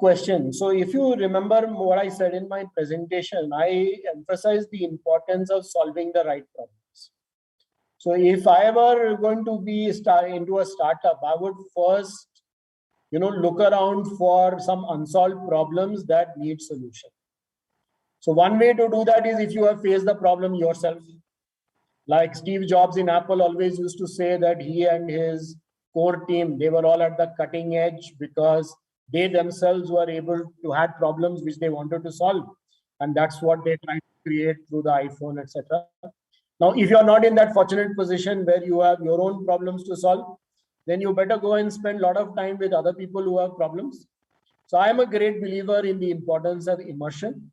question. So if you remember what I said in my presentation, I emphasized the importance of solving the right problems. So if I were going to be into a startup, I would first, look around for some unsolved problems that need solution. So one way to do that is if you have faced the problem yourself. Like Steve Jobs in Apple always used to say that he and his core team, they were all at the cutting edge because they themselves were able to have problems which they wanted to solve. And that's what they tried to create through the iPhone, etc. Now, if you're not in that fortunate position where you have your own problems to solve, then you better go and spend a lot of time with other people who have problems. So I am a great believer in the importance of immersion.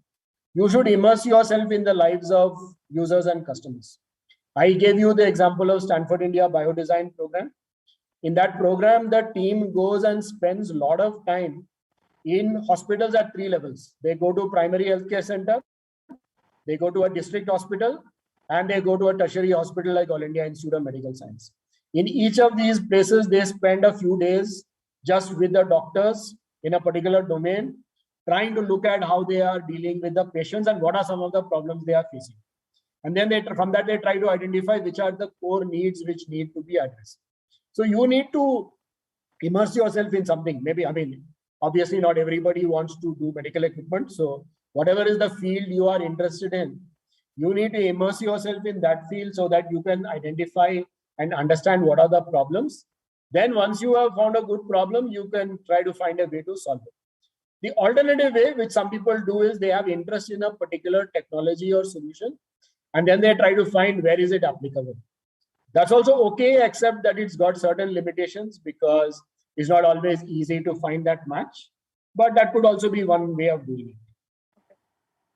You should immerse yourself in the lives of users and customers. I gave you the example of Stanford India Biodesign program. In that program, the team goes and spends a lot of time in hospitals at 3 levels. They go to primary healthcare center, they go to a district hospital, and they go to a tertiary hospital like All India Institute of Medical Science. In each of these places, they spend a few days just with the doctors in a particular domain, trying to look at how they are dealing with the patients and what are some of the problems they are facing. And then from that, they try to identify which are the core needs which need to be addressed. So you need to immerse yourself in something. Maybe, obviously not everybody wants to do medical equipment. So whatever is the field you are interested in, you need to immerse yourself in that field so that you can identify and understand what are the problems. Then once you have found a good problem, you can try to find a way to solve it. The alternative way, which some people do, is they have interest in a particular technology or solution, and then they try to find where is it applicable. That's also okay, except that it's got certain limitations because it's not always easy to find that match. But that could also be one way of doing it. Okay.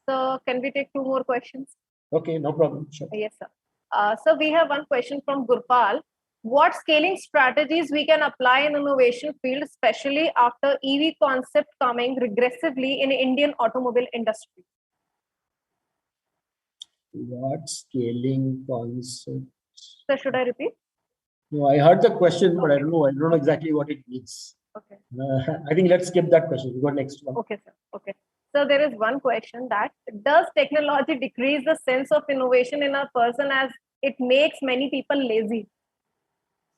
So can we take 2 more questions? Okay, no problem. Sure. Yes, sir. So we have one question from Gurpal. What scaling strategies we can apply in innovation field, especially after EV concept coming regressively in Indian automobile industry? What scaling concept? So should I repeat? No, I heard the question, but I don't know exactly what it means. Okay. I think let's skip that question. We go next one. Okay, sir. Okay. So there is one question that, does technology decrease the sense of innovation in a person as it makes many people lazy?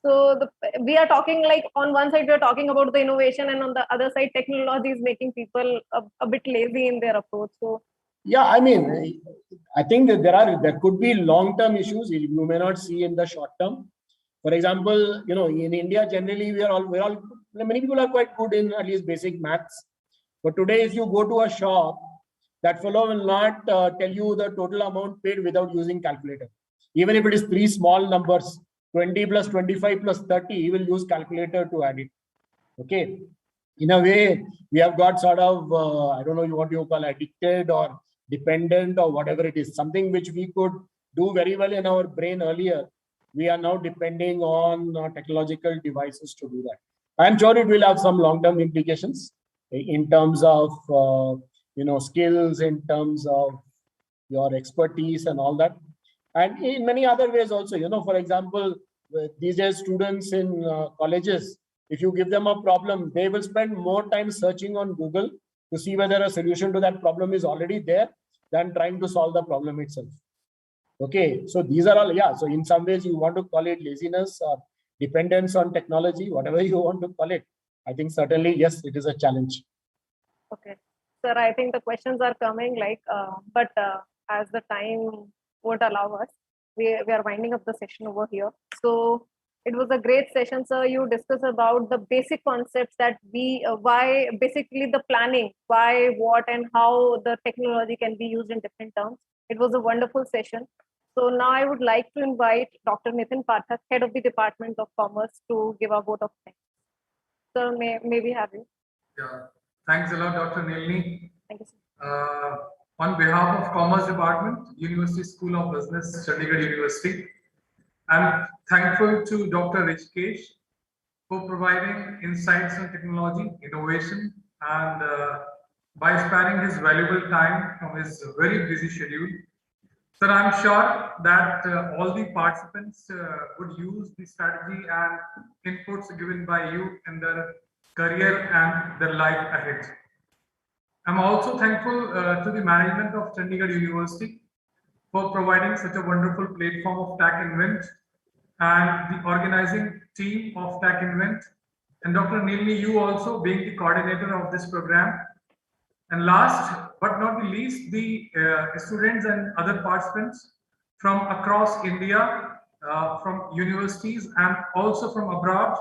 So we are talking like on one side, we are talking about the innovation, and on the other side, technology is making people a bit lazy in their approach. So yeah, I think that there could be long-term issues you may not see in the short term. For example, in India, generally, many people are quite good in at least basic maths. But today, if you go to a shop, that fellow will not tell you the total amount paid without using calculator. Even if it is 3 small numbers, 20 plus 25 plus 30, he will use calculator to add it. Okay. In a way, we have got sort of, I don't know what you call addicted or dependent or whatever it is, something which we could do very well in our brain earlier. We are now depending on technological devices to do that. I'm sure it will have some long-term implications in terms of, skills, in terms of your expertise and all that. And in many other ways also, for example, these days students in colleges, if you give them a problem, they will spend more time searching on Google to see whether a solution to that problem is already there than trying to solve the problem itself. Okay, so these are all, so in some ways you want to call it laziness or dependence on technology, whatever you want to call it. I think certainly, yes, it is a challenge. Okay, sir, I think the questions are coming but as the time won't allow us, we are winding up the session over here. So it was a great session, sir. You discussed about the basic concepts that why basically the planning, why, what, and how the technology can be used in different terms. It was a wonderful session. So now I would like to invite Dr. Nitin Pathak, Head of the Department of Commerce, to give a vote of thanks. Sir, may we have you? Yeah, thanks a lot, Dr. Nilini. Thank you, sir. On behalf of Commerce Department, University School of Business, Chandigarh University, I'm thankful to Dr. Rishikesh for providing insights on technology, innovation, and by sparing his valuable time from his very busy schedule. Sir, I'm sure that all the participants would use the strategy and inputs given by you in their career and their life ahead. I'm also thankful to the management of Chandigarh University for providing such a wonderful platform of Tech Invent and the organizing team of Tech Invent, and Dr. Nilni, you also being the coordinator of this program. And last but not the least, the students and other participants from across India, from universities and also from abroad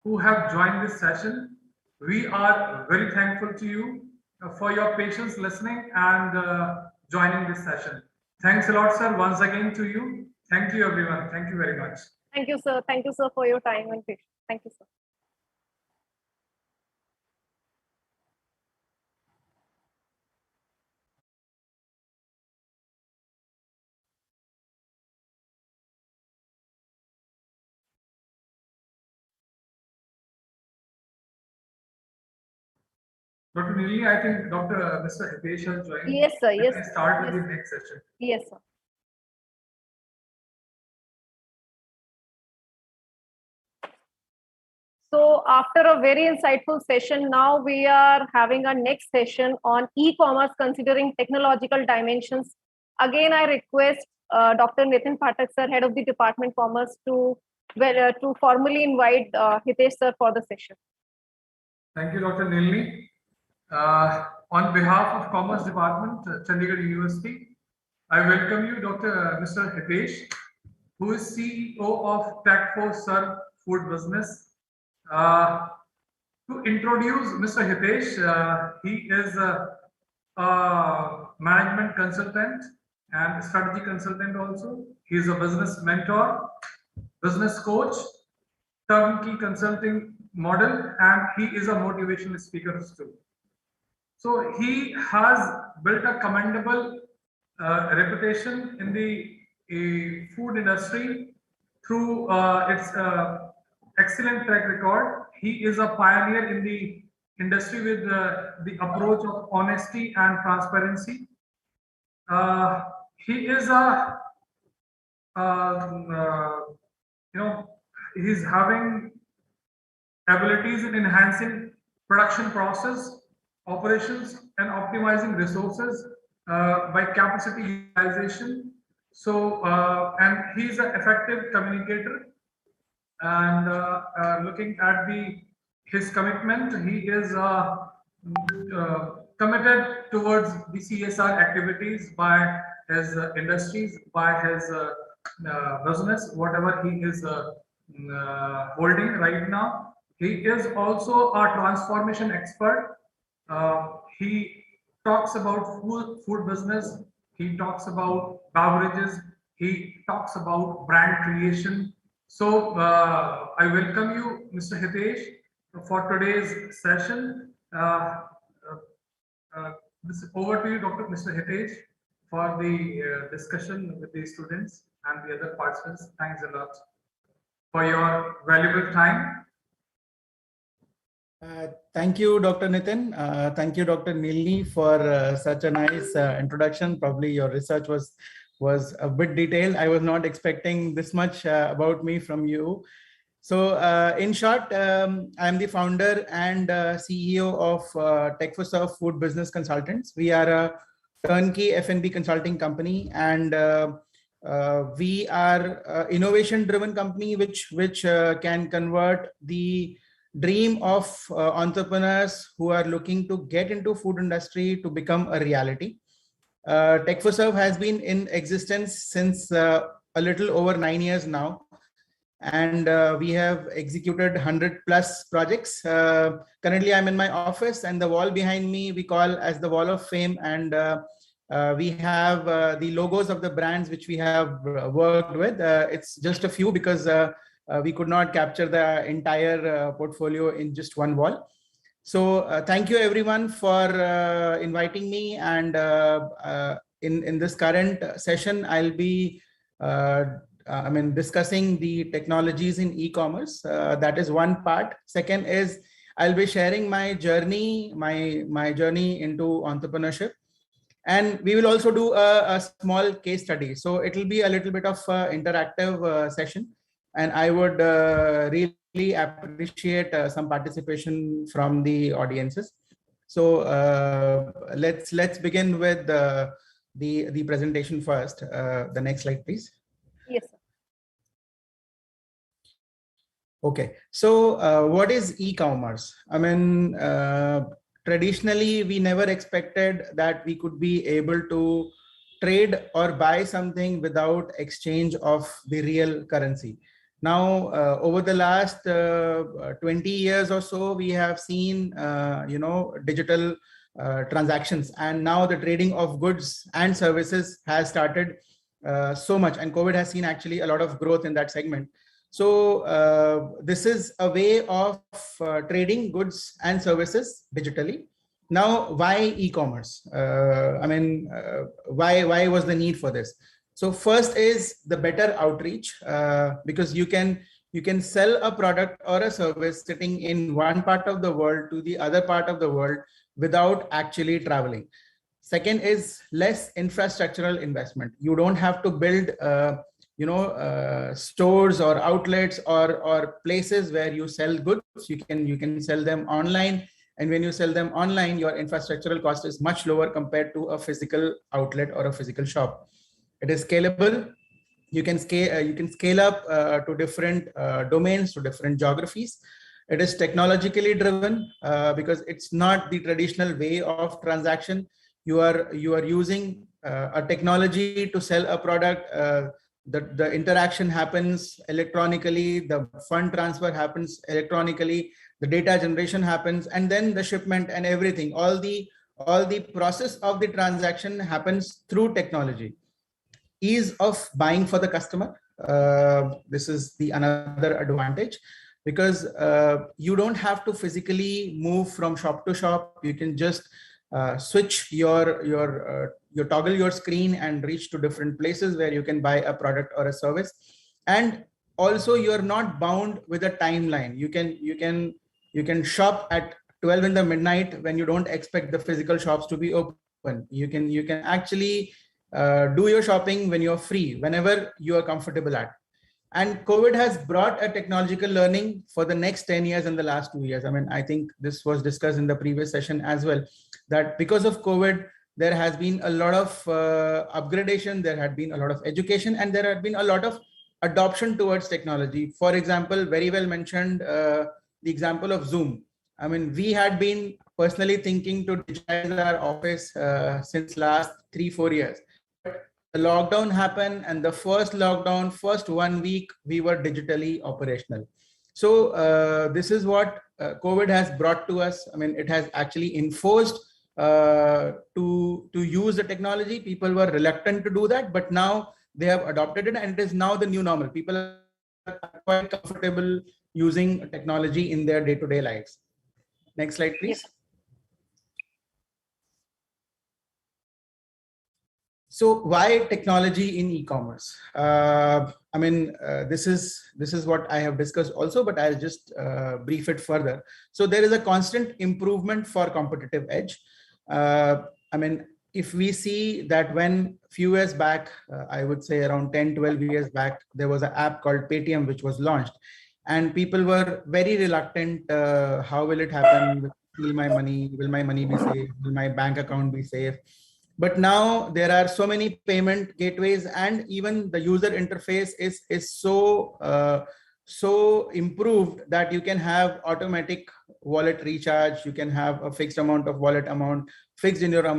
who have joined this session. We are very thankful to you for your patience listening and joining this session. Thanks a lot, sir, once again to you. Thank you, everyone. Thank you very much. Thank you, sir. Thank you, sir, for your time and patience. Thank you, sir. Dr. Nili, I think Mr. Hitesh has joined. Yes, sir. Yes. Let me start Yes. with the next session. Yes, sir. So after a very insightful session, now we are having our next session on e-commerce considering technological dimensions. Again, I request Dr. Nitin Pathak, sir, head of the Department Commerce, to formally invite Hitesh, sir, for the session. Thank you, Dr. Nilni. On behalf of Commerce Department, Chandigarh University, I welcome you, Mr. Hitesh, who is CEO of Tech4Serve Food Business. To introduce Mr. Hitesh, he is a management consultant and strategy consultant also. He is a business mentor, business coach, turnkey consulting model, and he is a motivational speaker too. So he has built a commendable reputation in the food industry through its excellent track record. He is a pioneer in the industry with the approach of honesty and transparency. He is a he's having abilities in enhancing production process, operations, and optimizing resources by capacity utilization. So, and he's an effective communicator. And looking at his commitment, he is committed towards the CSR activities by his industries, by his business, whatever he is holding right now. He is also a transformation expert. He talks about food business. He talks about beverages. He talks about brand creation. So I welcome you, Mr. Hitesh, for today's session. Over to you, Mr. Hitesh, for the discussion with the students and the other participants. Thanks a lot for your valuable time. Thank you, Dr. Nitin. Thank you, Dr. Nilni, for such a nice introduction. Probably your research was a bit detailed. I was not expecting this much about me from you. So in short, I'm the founder and CEO of Tech4Serve Food Business Consultants. We are a turnkey F&B consulting company, and we are an innovation-driven company which can convert the dream of entrepreneurs who are looking to get into food industry to become a reality. Tech4Serve has been in existence since a little over 9 years now, and we have executed 100+ projects. Currently, I'm in my office, and the wall behind me we call as the Wall of Fame, and we have the logos of the brands which we have worked with. It's just a few because we could not capture the entire portfolio in just one wall. So thank you everyone for inviting me. And in this current session, I'll be discussing the technologies in e-commerce. That is one part. Second is I'll be sharing my journey, my journey into entrepreneurship. And we will also do a small case study. So it will be a little bit of interactive session. And I would really appreciate some participation from the audiences. So let's begin with the presentation first. The next slide, please. Yes, sir. Okay, so what is e-commerce? I mean, traditionally, we never expected that we could be able to trade or buy something without exchange of the real currency. Now, over the last 20 years or so, we have seen, digital transactions, and now the trading of goods and services has started so much, and COVID has seen actually a lot of growth in that segment. So this is a way of trading goods and services digitally. Now, why e-commerce? Why was the need for this? So first is the better outreach, because you can sell a product or a service sitting in one part of the world to the other part of the world without actually traveling. Second is less infrastructural investment. You don't have to build stores or outlets or places where you sell goods. You can sell them online, and when you sell them online, your infrastructural cost is much lower compared to a physical outlet or a physical shop. It is scalable. You can scale up to different domains, to different geographies. It is technologically driven because it's not the traditional way of transaction. You are using a technology to sell a product. The interaction happens electronically, the fund transfer happens electronically, the data generation happens, and then the shipment and everything, all the process of the transaction happens through technology. Ease of buying for the customer. This is the another advantage, because you don't have to physically move from shop to shop. You can just switch your toggle your screen and reach to different places where you can buy a product or a service. And also, you're not bound with a timeline. You can shop at 12 in the midnight when you don't expect the physical shops to be open. You can actually do your shopping when you're free, whenever you are comfortable at. And COVID has brought a technological learning for the next 10 years and the last 2 years. I mean, I think this was discussed in the previous session as well, that because of COVID, there has been a lot of upgradation, there had been a lot of education, and there had been a lot of adoption towards technology. For example, very well mentioned the example of Zoom. I mean, we had been personally thinking to digitize our office since last 3-4 years. The lockdown happened, and the first 1 week, we were digitally operational. So this is what COVID has brought to us. I mean, it has actually enforced to use the technology. People were reluctant to do that, but now they have adopted it, and it is now the new normal. People are quite comfortable using technology in their day-to-day lives. Next slide, please. Yes. So why technology in e-commerce? This is what I have discussed also, but I'll just brief it further. So there is a constant improvement for competitive edge. If we see that when few years back, I would say around 10-12 years back, there was an app called Paytm which was launched, and people were very reluctant. How will it happen? Will my money be safe? Will my bank account be safe? But now there are so many payment gateways, and even the user interface is so improved that you can have automatic wallet recharge. You can have a fixed amount of wallet amount fixed in your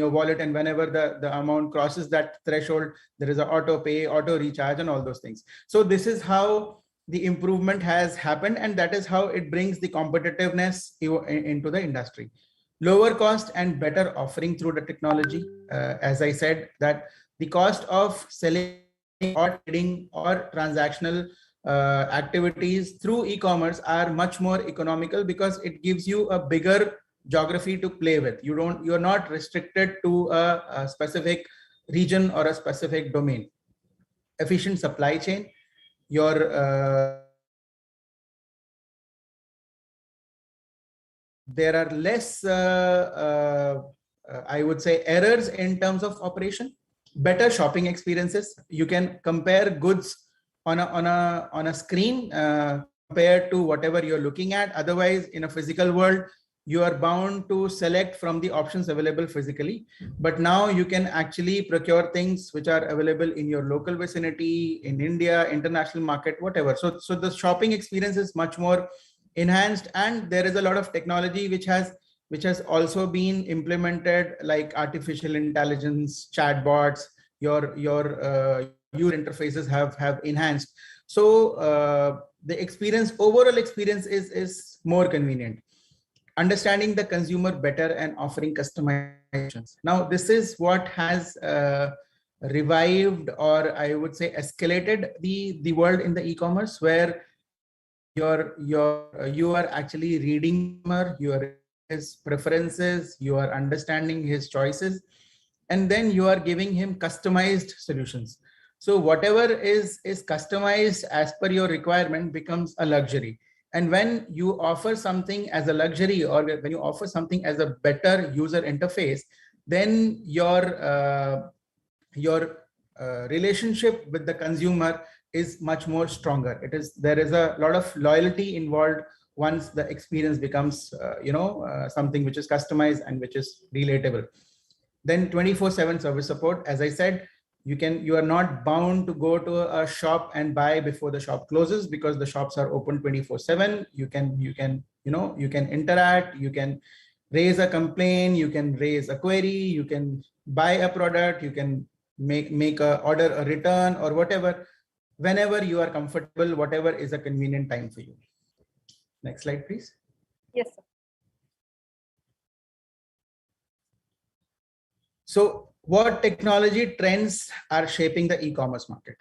wallet, and whenever the amount crosses that threshold, there is an auto pay, auto recharge, and all those things. So this is how the improvement has happened, and that is how it brings the competitiveness into the industry. Lower cost and better offering through the technology. As I said, that the cost of selling or trading or transactional activities through e-commerce are much more economical, because it gives you a bigger geography to play with. You're not restricted to a specific region or a specific domain. Efficient supply chain. There are less, I would say, errors in terms of operation. Better shopping experiences. You can compare goods on a screen compared to whatever you're looking at. Otherwise, in a physical world, you are bound to select from the options available physically, but now you can actually procure things which are available in your local vicinity, in India, international market, whatever. So the shopping experience is much more enhanced, and there is a lot of technology which has also been implemented, like artificial intelligence, chatbots, your user interfaces have enhanced. So the overall experience is more convenient. Understanding the consumer better and offering customizations. Now, this is what has revived, or I would say escalated the world in the e-commerce, where you are actually reading his preferences, you are understanding his choices, and then you are giving him customized solutions. So whatever is customized as per your requirement becomes a luxury. And when you offer something as a luxury, or when you offer something as a better user interface, then your relationship with the consumer is much more stronger. There is a lot of loyalty involved once the experience becomes something which is customized and which is relatable. Then 24/7 service support. As I said, you are not bound to go to a shop and buy before the shop closes, because the shops are open 24/7. You can interact, you can raise a complaint, you can raise a query, you can buy a product, you can make a order, a return, or whatever, whenever you are comfortable, whatever is a convenient time for you. Next slide, please. Yes, sir. So what technology trends are shaping the e-commerce market?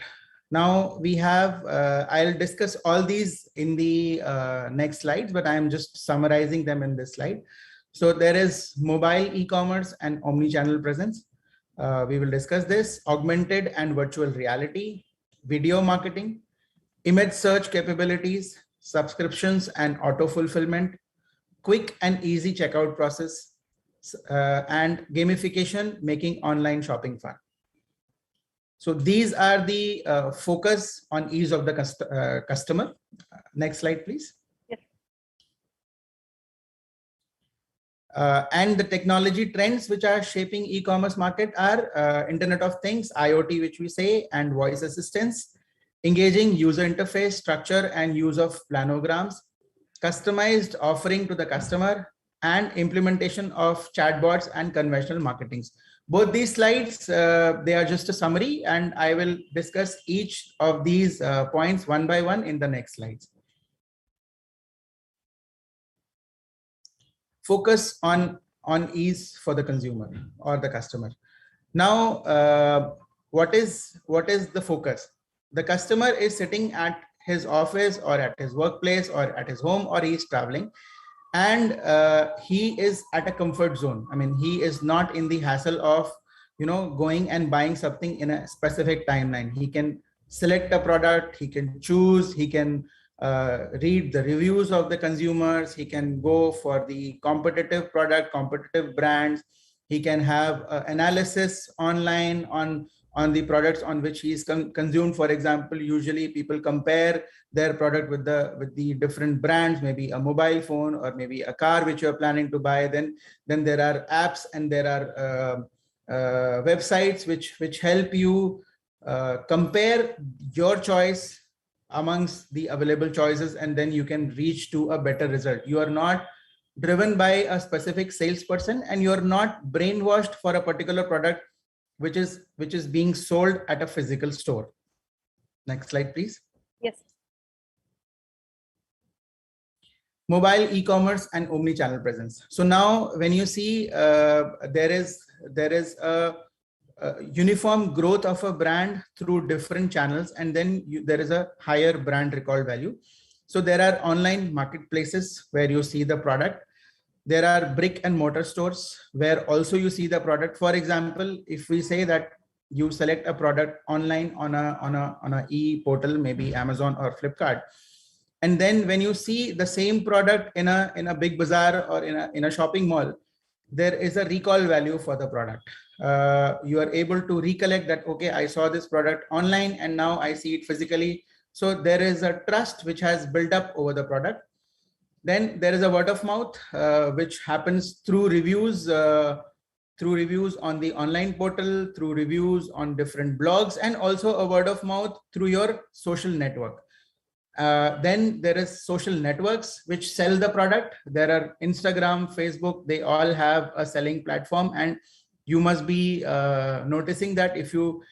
Now we have, I'll discuss all these in the next slides, but I'm just summarizing them in this slide. So there is mobile e-commerce and omni-channel presence. We will discuss this. Augmented and virtual reality, video marketing, image search capabilities, subscriptions and auto fulfillment, quick and easy checkout process, and gamification, making online shopping fun. So these are the focus on ease of the customer. Next slide, please. Yes. And the technology trends which are shaping e-commerce market are Internet of Things, IoT, which we say, and voice assistance, engaging user interface, structure and use of planograms, customized offering to the customer, and implementation of chatbots and conventional marketings. Both these slides, they are just a summary, and I will discuss each of these points one by one in the next slides. Focus on ease for the consumer or the customer. Now, what is the focus? The customer is sitting at his office or at his workplace or at his home, or he is traveling, and he is at a comfort zone. I mean, he is not in the hassle of going and buying something in a specific timeline. He can select a product, he can choose, he can read the reviews of the consumers, he can go for the competitive product, competitive brands, he can have analysis online on the products on which he is consumed. For example, usually people compare their product with the different brands, maybe a mobile phone or maybe a car which you're planning to buy. Then there are apps and there are websites which help you compare your choice amongst the available choices, and then you can reach to a better result. You are not driven by a specific salesperson, and you're not brainwashed for a particular product which is being sold at a physical store. Next slide, please. Yes. Mobile e-commerce and omni-channel presence. So now when you see there is a uniform growth of a brand through different channels, and then there is a higher brand recall value. So there are online marketplaces where you see the product. There are brick and mortar stores where also you see the product. For example, if we say that you select a product online on a e-portal, maybe Amazon or Flipkart, and then when you see the same product in a big bazaar or in a shopping mall, there is a recall value for the product. You are able to recollect that, okay, I saw this product online and now I see it physically. So there is a trust which has built up over the product. Then there is a word of mouth, which happens through reviews on the online portal, through reviews on different blogs, and also a word of mouth through your social network. Then there is social networks which sell the product. There are Instagram, Facebook, they all have a selling platform, and you must be noticing that if you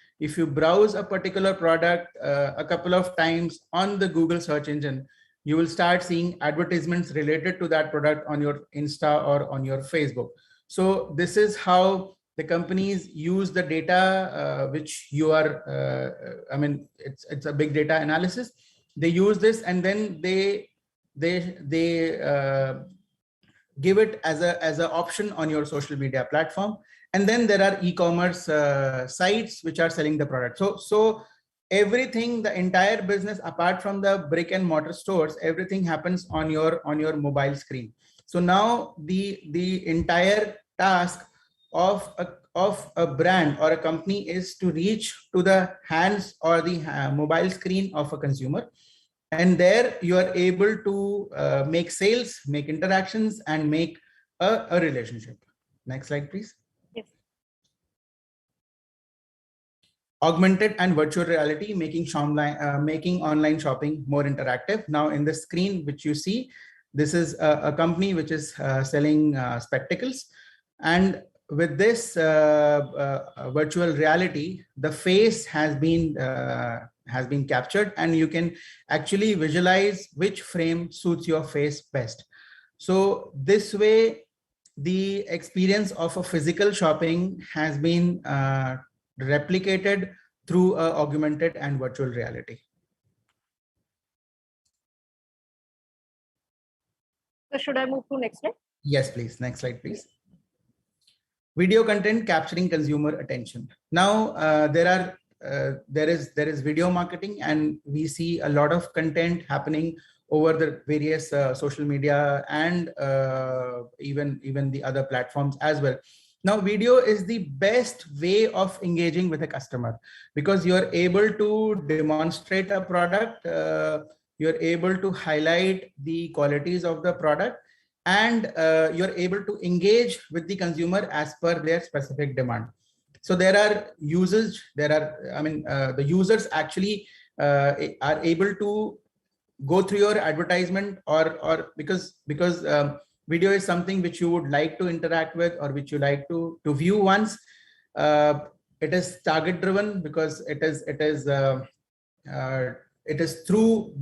browse a particular product a couple of times on the Google search engine, you will start seeing advertisements related to that product on your Insta or on your Facebook. So this is how the companies use the data which you are, I mean, it's a big data analysis. They use this, and then they give it as a option on your social media platform. And then there are e-commerce sites which are selling the product. So everything, the entire business, apart from the brick and mortar stores, everything happens on your mobile screen. So now the entire task of a brand or a company is to reach to the hands or the mobile screen of a consumer. And there you are able to make sales, make interactions, and make a relationship. Next slide, please. Yes. Augmented and virtual reality, making online shopping more interactive. Now in the screen which you see, this is a company which is selling spectacles. And with this virtual reality, the face has been captured, and you can actually visualize which frame suits your face best. So this way, the experience of a physical shopping has been replicated through augmented and virtual reality. So should I move to next slide? Yes, please. Next slide, please. Video content capturing consumer attention. Now there is video marketing, and we see a lot of content happening over the various social media and even the other platforms as well. Now, video is the best way of engaging with a customer, because you're able to demonstrate a product, you're able to highlight the qualities of the product, and you're able to engage with the consumer as per their specific demand. So there are users, the users actually are able to go through your advertisement, or because video is something which you would like to interact with, or which you like to view once. It is target driven, because it is through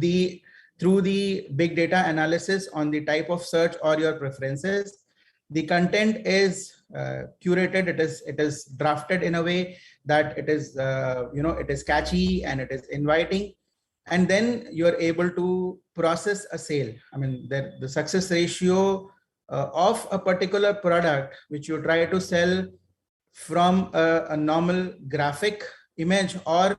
the big data analysis on the type of search or your preferences. The content is curated. It is drafted in a way that it is it is catchy and it is inviting. And then you're able to process a sale. I mean, the success ratio of a particular product which you try to sell from a normal graphic image, or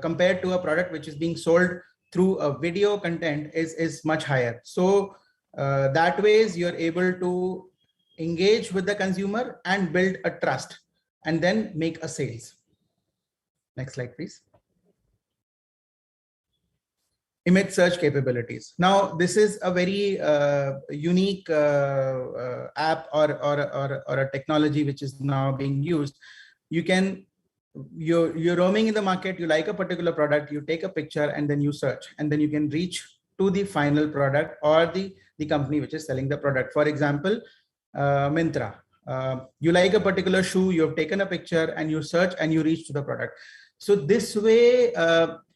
compared to a product which is being sold through a video content, is much higher. So that ways you're able to engage with the consumer and build a trust, and then make a sales. Next slide, please. Image search capabilities. Now, this is a very unique app or a technology which is now being used. You're roaming in the market, you like a particular product, you take a picture, and then you search, and then you can reach to the final product or the company which is selling the product. For example, Myntra. You like a particular shoe, you have taken a picture, and you search, and you reach to the product. So this way,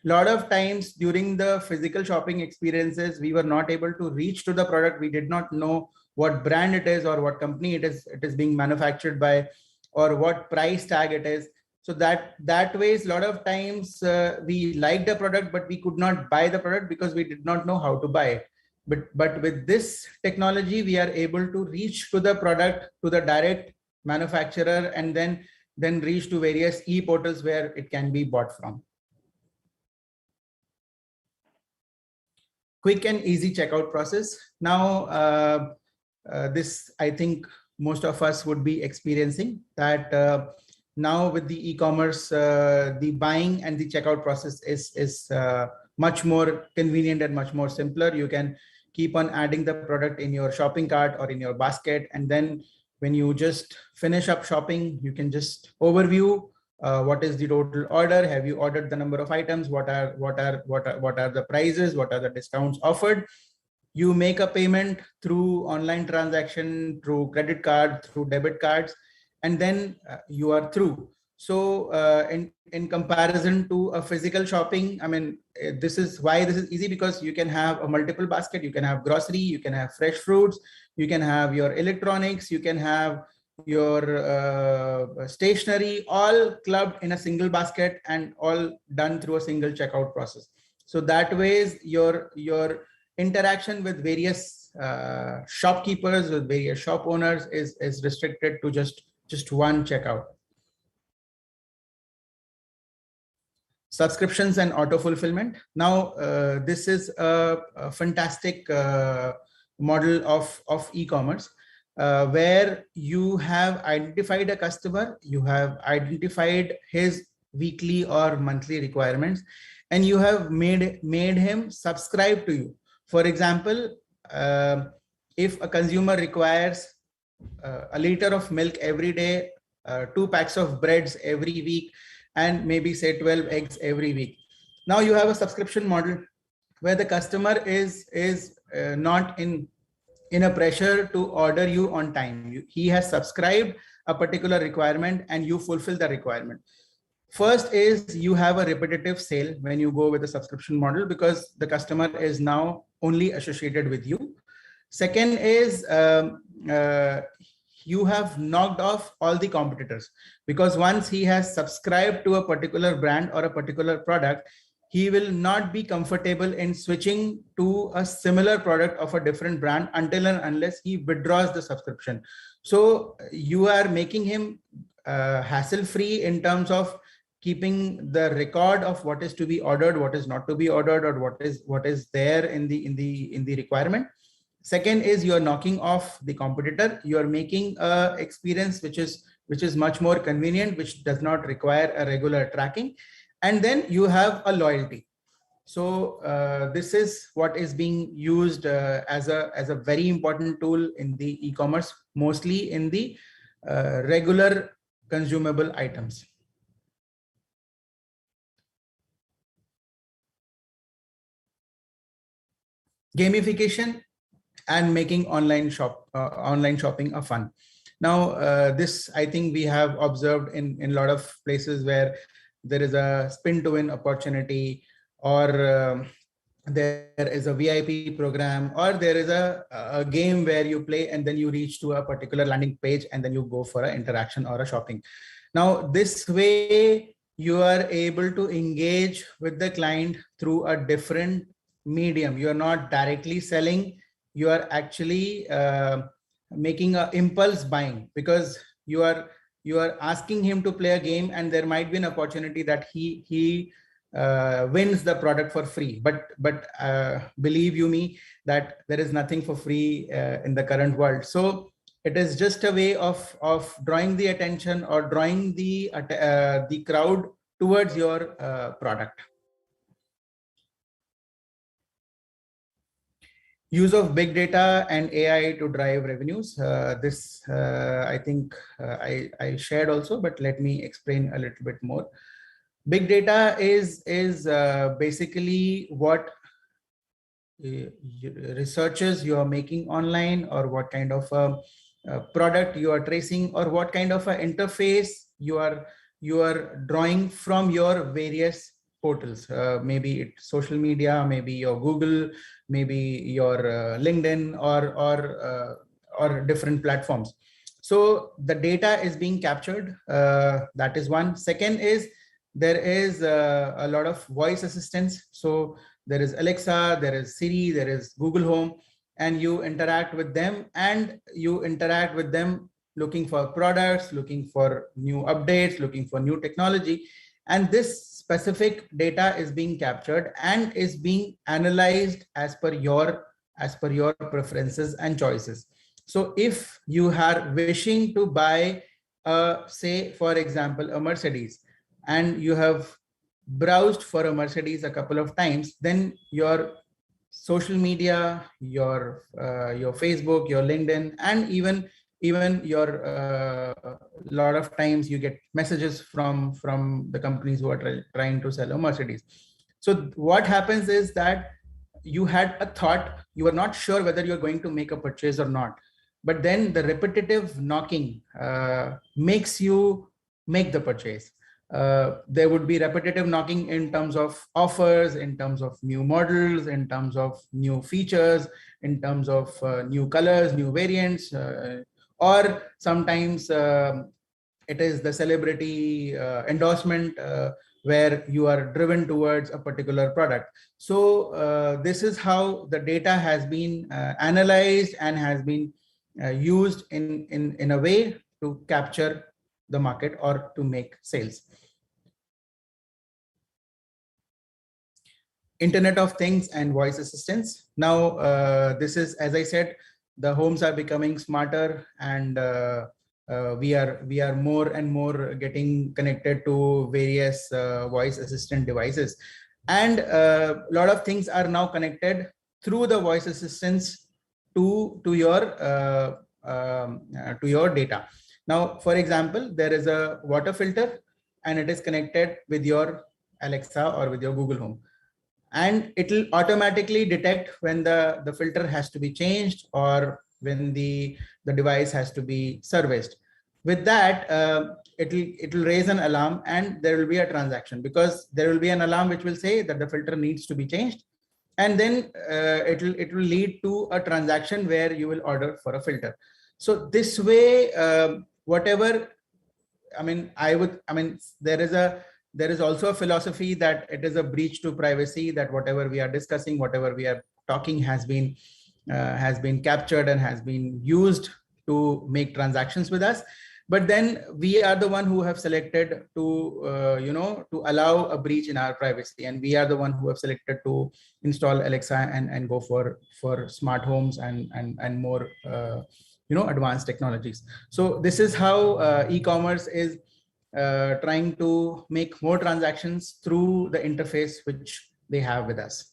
lot of times during the physical shopping experiences, we were not able to reach to the product. We did not know what brand it is, or what company it is being manufactured by, or what price tag it is. So that ways, a lot of times we liked the product, but we could not buy the product because we did not know how to buy it. But with this technology, we are able to reach to the product, to the direct manufacturer, and then reach to various e-portals where it can be bought from. Quick and easy checkout process. Now, this, I think most of us would be experiencing that now with the e-commerce, the buying and the checkout process is much more convenient and much more simpler. You can keep on adding the product in your shopping cart or in your basket. And then when you just finish up shopping, you can just overview what is the total order. Have you ordered the number of items? What are the prices? What are the discounts offered? You make a payment through online transaction, through credit card, through debit cards, and then you are through. So in comparison to a physical shopping, I mean, this is why this is easy, because you can have a multiple basket. You can have grocery, you can have fresh fruits, you can have your electronics, you can have your stationery, all clubbed in a single basket and all done through a single checkout process. So that way your interaction with various shopkeepers, with various shop owners is restricted to just one checkout. Subscriptions and auto fulfillment. Now, this is a fantastic model of e-commerce where you have identified a customer, you have identified his weekly or monthly requirements, and you have made him subscribe to you. For example, if a consumer requires a liter of milk every day, 2 packs of breads every week, and maybe say 12 eggs every week. Now you have a subscription model where the customer is not in a pressure to order you on time. He has subscribed a particular requirement and you fulfill the requirement. First is you have a repetitive sale when you go with a subscription model, because the customer is now only associated with you. Second is you have knocked off all the competitors, because once he has subscribed to a particular brand or a particular product, he will not be comfortable in switching to a similar product of a different brand until and unless he withdraws the subscription. So you are making him hassle-free in terms of keeping the record of what is to be ordered, what is not to be ordered, or what is there in the requirement. Second is you're knocking off the competitor. You're making a experience which is much more convenient, which does not require a regular tracking. And then you have a loyalty. So this is what is being used as a very important tool in the e-commerce, mostly in the regular consumable items. Gamification and making online shopping a fun. Now, this I think we have observed in a lot of places where there is a spin to win opportunity, or there is a VIP program, or there is a game where you play and then you reach to a particular landing page and then you go for an interaction or a shopping. Now, this way you are able to engage with the client through a different medium. You are not directly selling, you are actually making an impulse buying, because you are asking him to play a game, and there might be an opportunity that he wins the product for free. But believe you me that there is nothing for free in the current world. So it is just a way of drawing the attention or drawing the crowd towards your product. Use of big data and AI to drive revenues. This I think I shared also, but let me explain a little bit more. Big data is basically what researches you are making online, or what kind of a product you are tracing, or what kind of an interface you are drawing from your various portals. Maybe it's social media, maybe your Google, maybe your LinkedIn, or different platforms. So the data is being captured. That is one. Second is there is a lot of voice assistance. So there is Alexa, there is Siri, there is Google Home, and you interact with them, looking for products, looking for new updates, looking for new technology. And this specific data is being captured and is being analyzed as per your preferences and choices. So if you are wishing to buy, say, for example, a Mercedes, and you have browsed for a Mercedes a couple of times, then your social media, your Facebook, your LinkedIn, and even your lot of times you get messages from the companies who are trying to sell a Mercedes. So what happens is that you had a thought, you were not sure whether you're going to make a purchase or not, but then the repetitive knocking makes you make the purchase. There would be repetitive knocking in terms of offers, in terms of new models, in terms of new features, in terms of new colors, new variants, or sometimes it is the celebrity endorsement where you are driven towards a particular product. So this is how the data has been analyzed and has been used in a way to capture the market or to make sales. Internet of Things and voice assistants. Now, this is, as I said, the homes are becoming smarter, and we are more and more getting connected to various voice assistant devices, and a lot of things are now connected through the voice assistants to your data. Now, for example, there is a water filter and it is connected with your Alexa or with your Google Home, and it will automatically detect when the filter has to be changed or when the device has to be serviced. With that, it will raise an alarm and there will be a transaction, because there will be an alarm which will say that the filter needs to be changed, and then it will lead to a transaction where you will order for a filter. So this way, whatever, there is also a philosophy that it is a breach to privacy, that whatever we are discussing, whatever we are talking has been captured and has been used to make transactions with us. But then we are the one who have selected to allow a breach in our privacy, and we are the one who have selected to install Alexa and go for smart homes and more advanced technologies. So this is how e-commerce is trying to make more transactions through the interface which they have with us.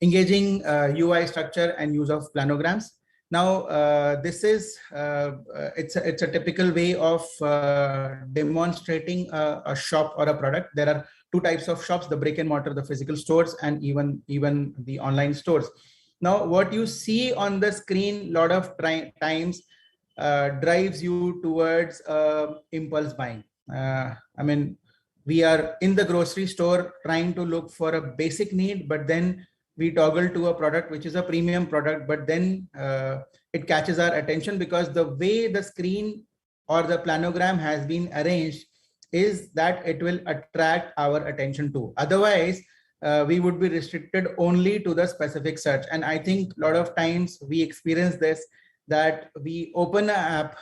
Engaging UI structure and use of planograms. Now, this is it's a typical way of demonstrating a shop or a product. There are two types of shops: the brick and mortar, the physical stores, and even the online stores. Now, what you see on the screen a lot of times drives you towards impulse buying. We are in the grocery store trying to look for a basic need, but then we toggle to a product which is a premium product, but then it catches our attention because the way the screen or the planogram has been arranged is that it will attract our attention to. Otherwise, we would be restricted only to the specific search. And I think a lot of times we experience this, that we open an app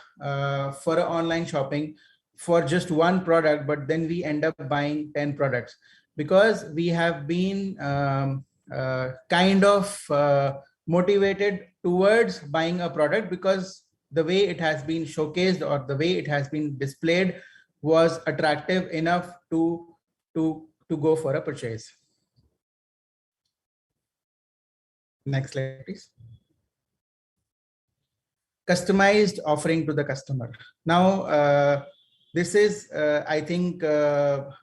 for an online shopping for just one product, but then we end up buying 10 products because we have been kind of motivated towards buying a product because the way it has been showcased or the way it has been displayed was attractive enough to go for a purchase. Next slide, please. Customized offering to the customer. Now, this is, I think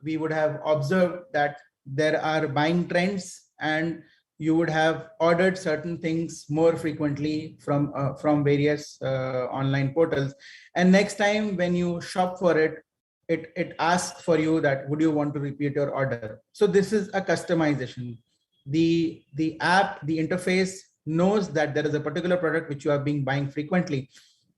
we would have observed that there are buying trends and you would have ordered certain things more frequently from various online portals. And next time when you shop for it, it asks for you that, would you want to repeat your order? So this is a customization. The app, the interface knows that there is a particular product which you are being buying frequently.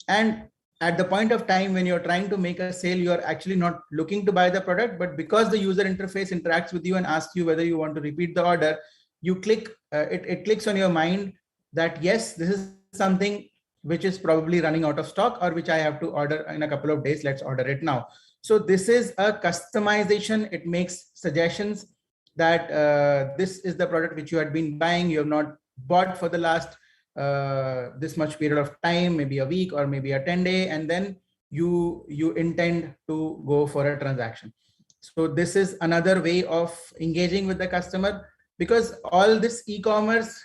And at the point of time when you're trying to make a sale, you are actually not looking to buy the product, but because the user interface interacts with you and asks you whether you want to repeat the order, you click, it clicks on your mind that yes, this is something which is probably running out of stock or which I have to order in a couple of days. Let's order it now. So this is a customization. It makes suggestions that this is the product which you had been buying. You have not bought for the last this much period of time, maybe a week or maybe a 10-day, and then you intend to go for a transaction. So this is another way of engaging with the customer, because all this e-commerce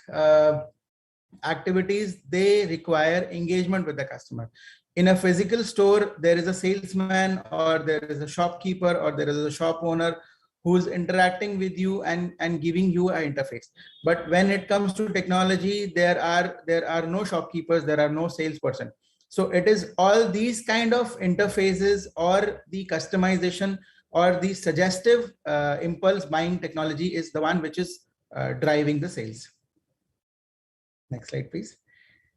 activities, they require engagement with the customer. In a physical store, there is a salesman, or there is a shopkeeper, or there is a shop owner who's interacting with you and giving you an interface. But when it comes to technology, there are no shopkeepers, there are no salesperson. So it is all these kind of interfaces, or the customization, or the suggestive impulse buying technology is the one which is driving the sales. Next slide, please.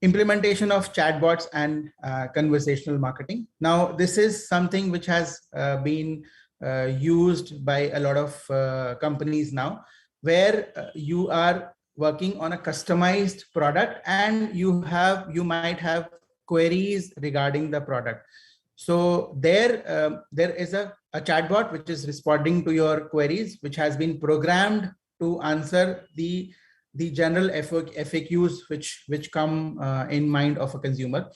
Implementation of chatbots and conversational marketing. Now, this is something which has been used by a lot of companies now, where you are working on a customized product, and you might have queries regarding the product. So there is a chatbot which is responding to your queries, which has been programmed to answer the general FAQs which come in mind of a consumer.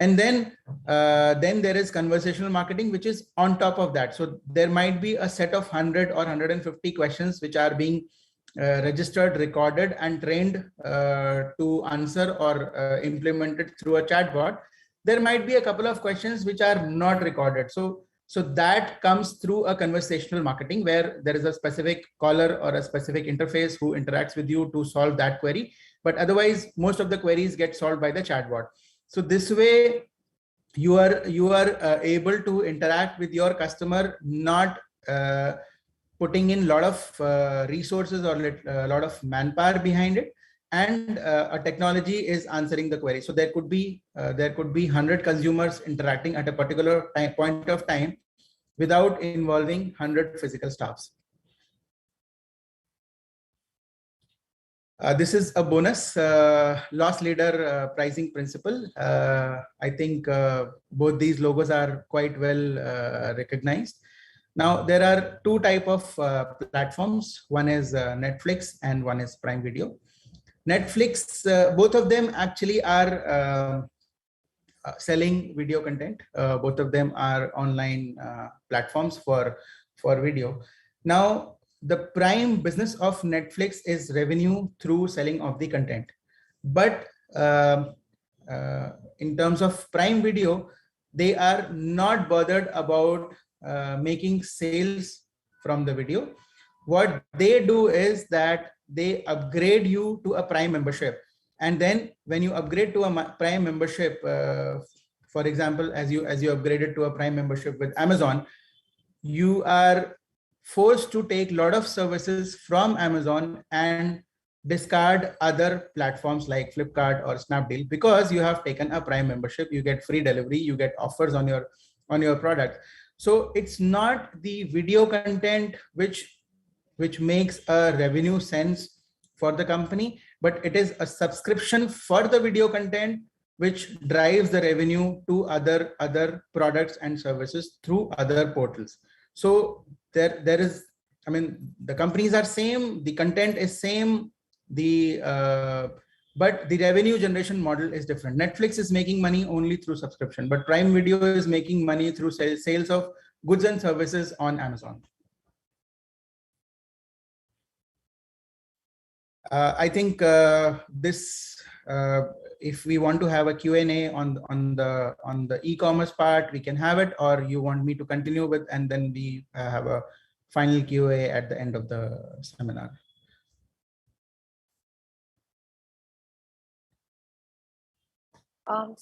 And then there is conversational marketing, which is on top of that. So there might be a set of 100 or 150 questions which are being registered, recorded, and trained to answer or implemented through a chatbot. There might be a couple of questions which are not recorded. So that comes through a conversational marketing, where there is a specific caller or a specific interface who interacts with you to solve that query. But otherwise, most of the queries get solved by the chatbot. So this way, you are able to interact with your customer, not putting in a lot of resources or a lot of manpower behind it, and a technology is answering the query. So there could be 100 consumers interacting at a particular point of time without involving 100 physical staffs. This is a bonus, loss leader pricing principle. I think both these logos are quite well recognized. Now, there are two types of platforms. One is Netflix and one is Prime Video. Netflix, both of them actually are selling video content. Both of them are online platforms for video. Now, the prime business of Netflix is revenue through selling of the content. But in terms of Prime Video, they are not bothered about making sales from the video. What they do is that they upgrade you to a Prime membership. And then when you upgrade to a Prime membership, for example, as you upgraded to a Prime membership with Amazon, you are forced to take a lot of services from Amazon and discard other platforms like Flipkart or Snapdeal, because you have taken a Prime membership. You get free delivery, you get offers on your product. So it's not the video content which makes a revenue sense for the company, but it is a subscription for the video content which drives the revenue to other products and services through other portals. So there is, I mean, the companies are same, the content is same, but the revenue generation model is different. Netflix is making money only through subscription, but Prime Video is making money through sales of goods and services on Amazon. I think if we want to have a Q&A on the e-commerce part, we can have it, or you want me to continue with, and then we have a final Q&A at the end of the seminar.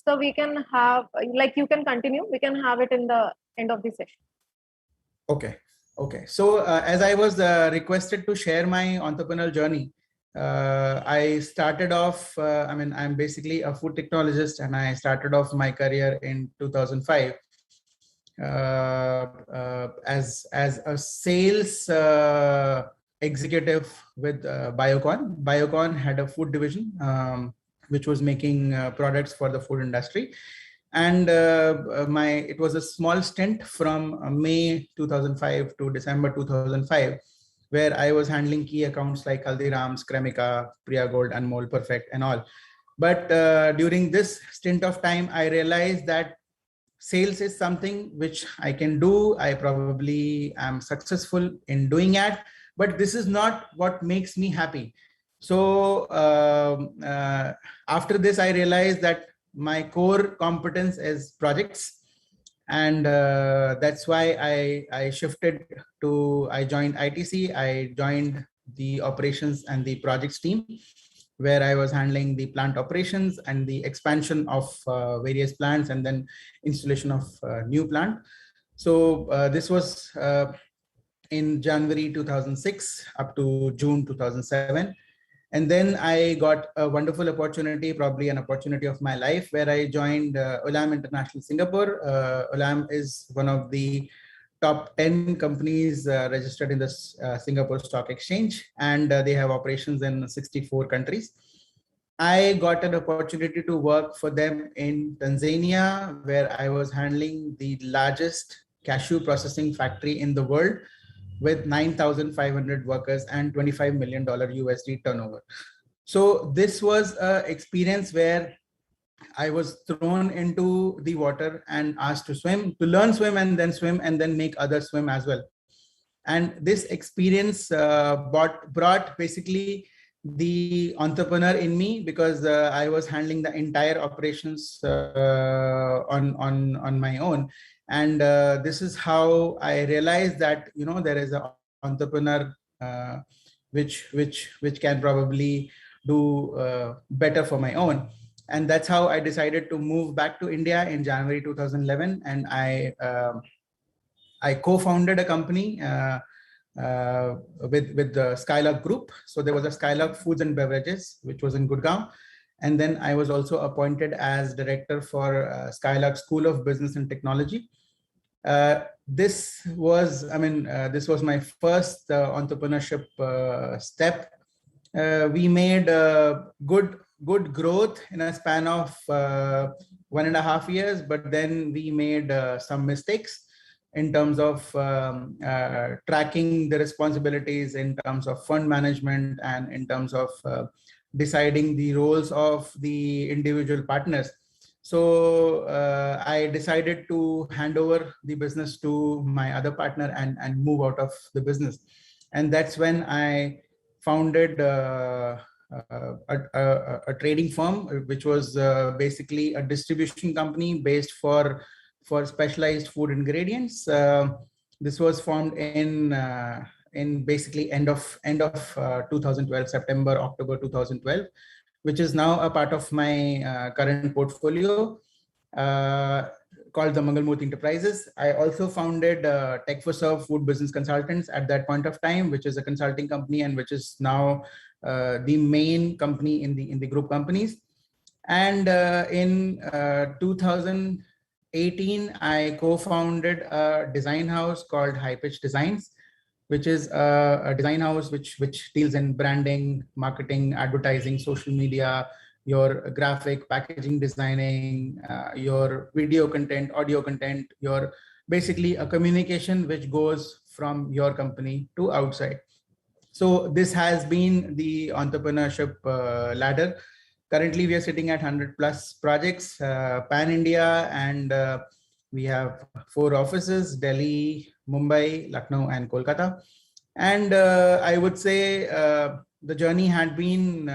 So we can have, like, you can continue. We can have it in the end of the session. Okay. So as I was requested to share my entrepreneurial journey, I started off, I'm basically a food technologist, and I started off my career in 2005 as a sales executive with Biocon. Biocon had a food division which was making products for the food industry. And it was a small stint from May 2005 to December 2005, where I was handling key accounts like Haldiram's, Cremica, Priya Gold, Anmol, Perfect, and all. But during this stint of time, I realized that sales is something which I can do. I probably am successful in doing it, but this is not what makes me happy. So after this, I realized that my core competence is projects. And that's why I shifted to, I joined ITC. I joined the operations and the projects team, where I was handling the plant operations and the expansion of various plants and then installation of new plant. So this was in January 2006 up to June 2007. And then I got a wonderful opportunity, probably an opportunity of my life, where I joined Olam International Singapore. Olam is one of the top 10 companies registered in the Singapore Stock Exchange, and they have operations in 64 countries. I got an opportunity to work for them in Tanzania, where I was handling the largest cashew processing factory in the world, with 9,500 workers and $25 million USD turnover. So this was an experience where I was thrown into the water and asked to swim, to learn swim and then make others swim as well. And this experience brought basically the entrepreneur in me, because I was handling the entire operations on my own. And this is how I realized that, you know, there is an entrepreneur which can probably do better for my own. And that's how I decided to move back to India in January 2011. And I co-founded a company with the Skylark Group. So there was a Skylark Foods and Beverages, which was in Gurgaon. And then I was also appointed as director for Skylark School of Business and Technology. This was my first entrepreneurship step. We made good growth in a span of 1.5 years, but then we made some mistakes in terms of tracking the responsibilities, in terms of fund management, and in terms of deciding the roles of the individual partners. So I decided to hand over the business to my other partner and move out of the business. And that's when I founded a trading firm, which was basically a distribution company based for specialized food ingredients. This was formed in basically end of 2012, September, October 2012, which is now a part of my current portfolio called the Mangalmurthy Enterprises. I also founded Tech for Serve Food Business Consultants at that point of time, which is a consulting company and which is now the main company in the group companies. And in 2018, I co-founded a design house called High Pitch Designs, which is a design house which deals in branding, marketing, advertising, social media, your graphic, packaging designing, your video content, audio content, your basically a communication which goes from your company to outside. So this has been the entrepreneurship ladder. Currently, we are sitting at 100+ projects, pan-India, and we have 4 offices: Delhi, Mumbai, Lucknow, and Kolkata. And I would say the journey had been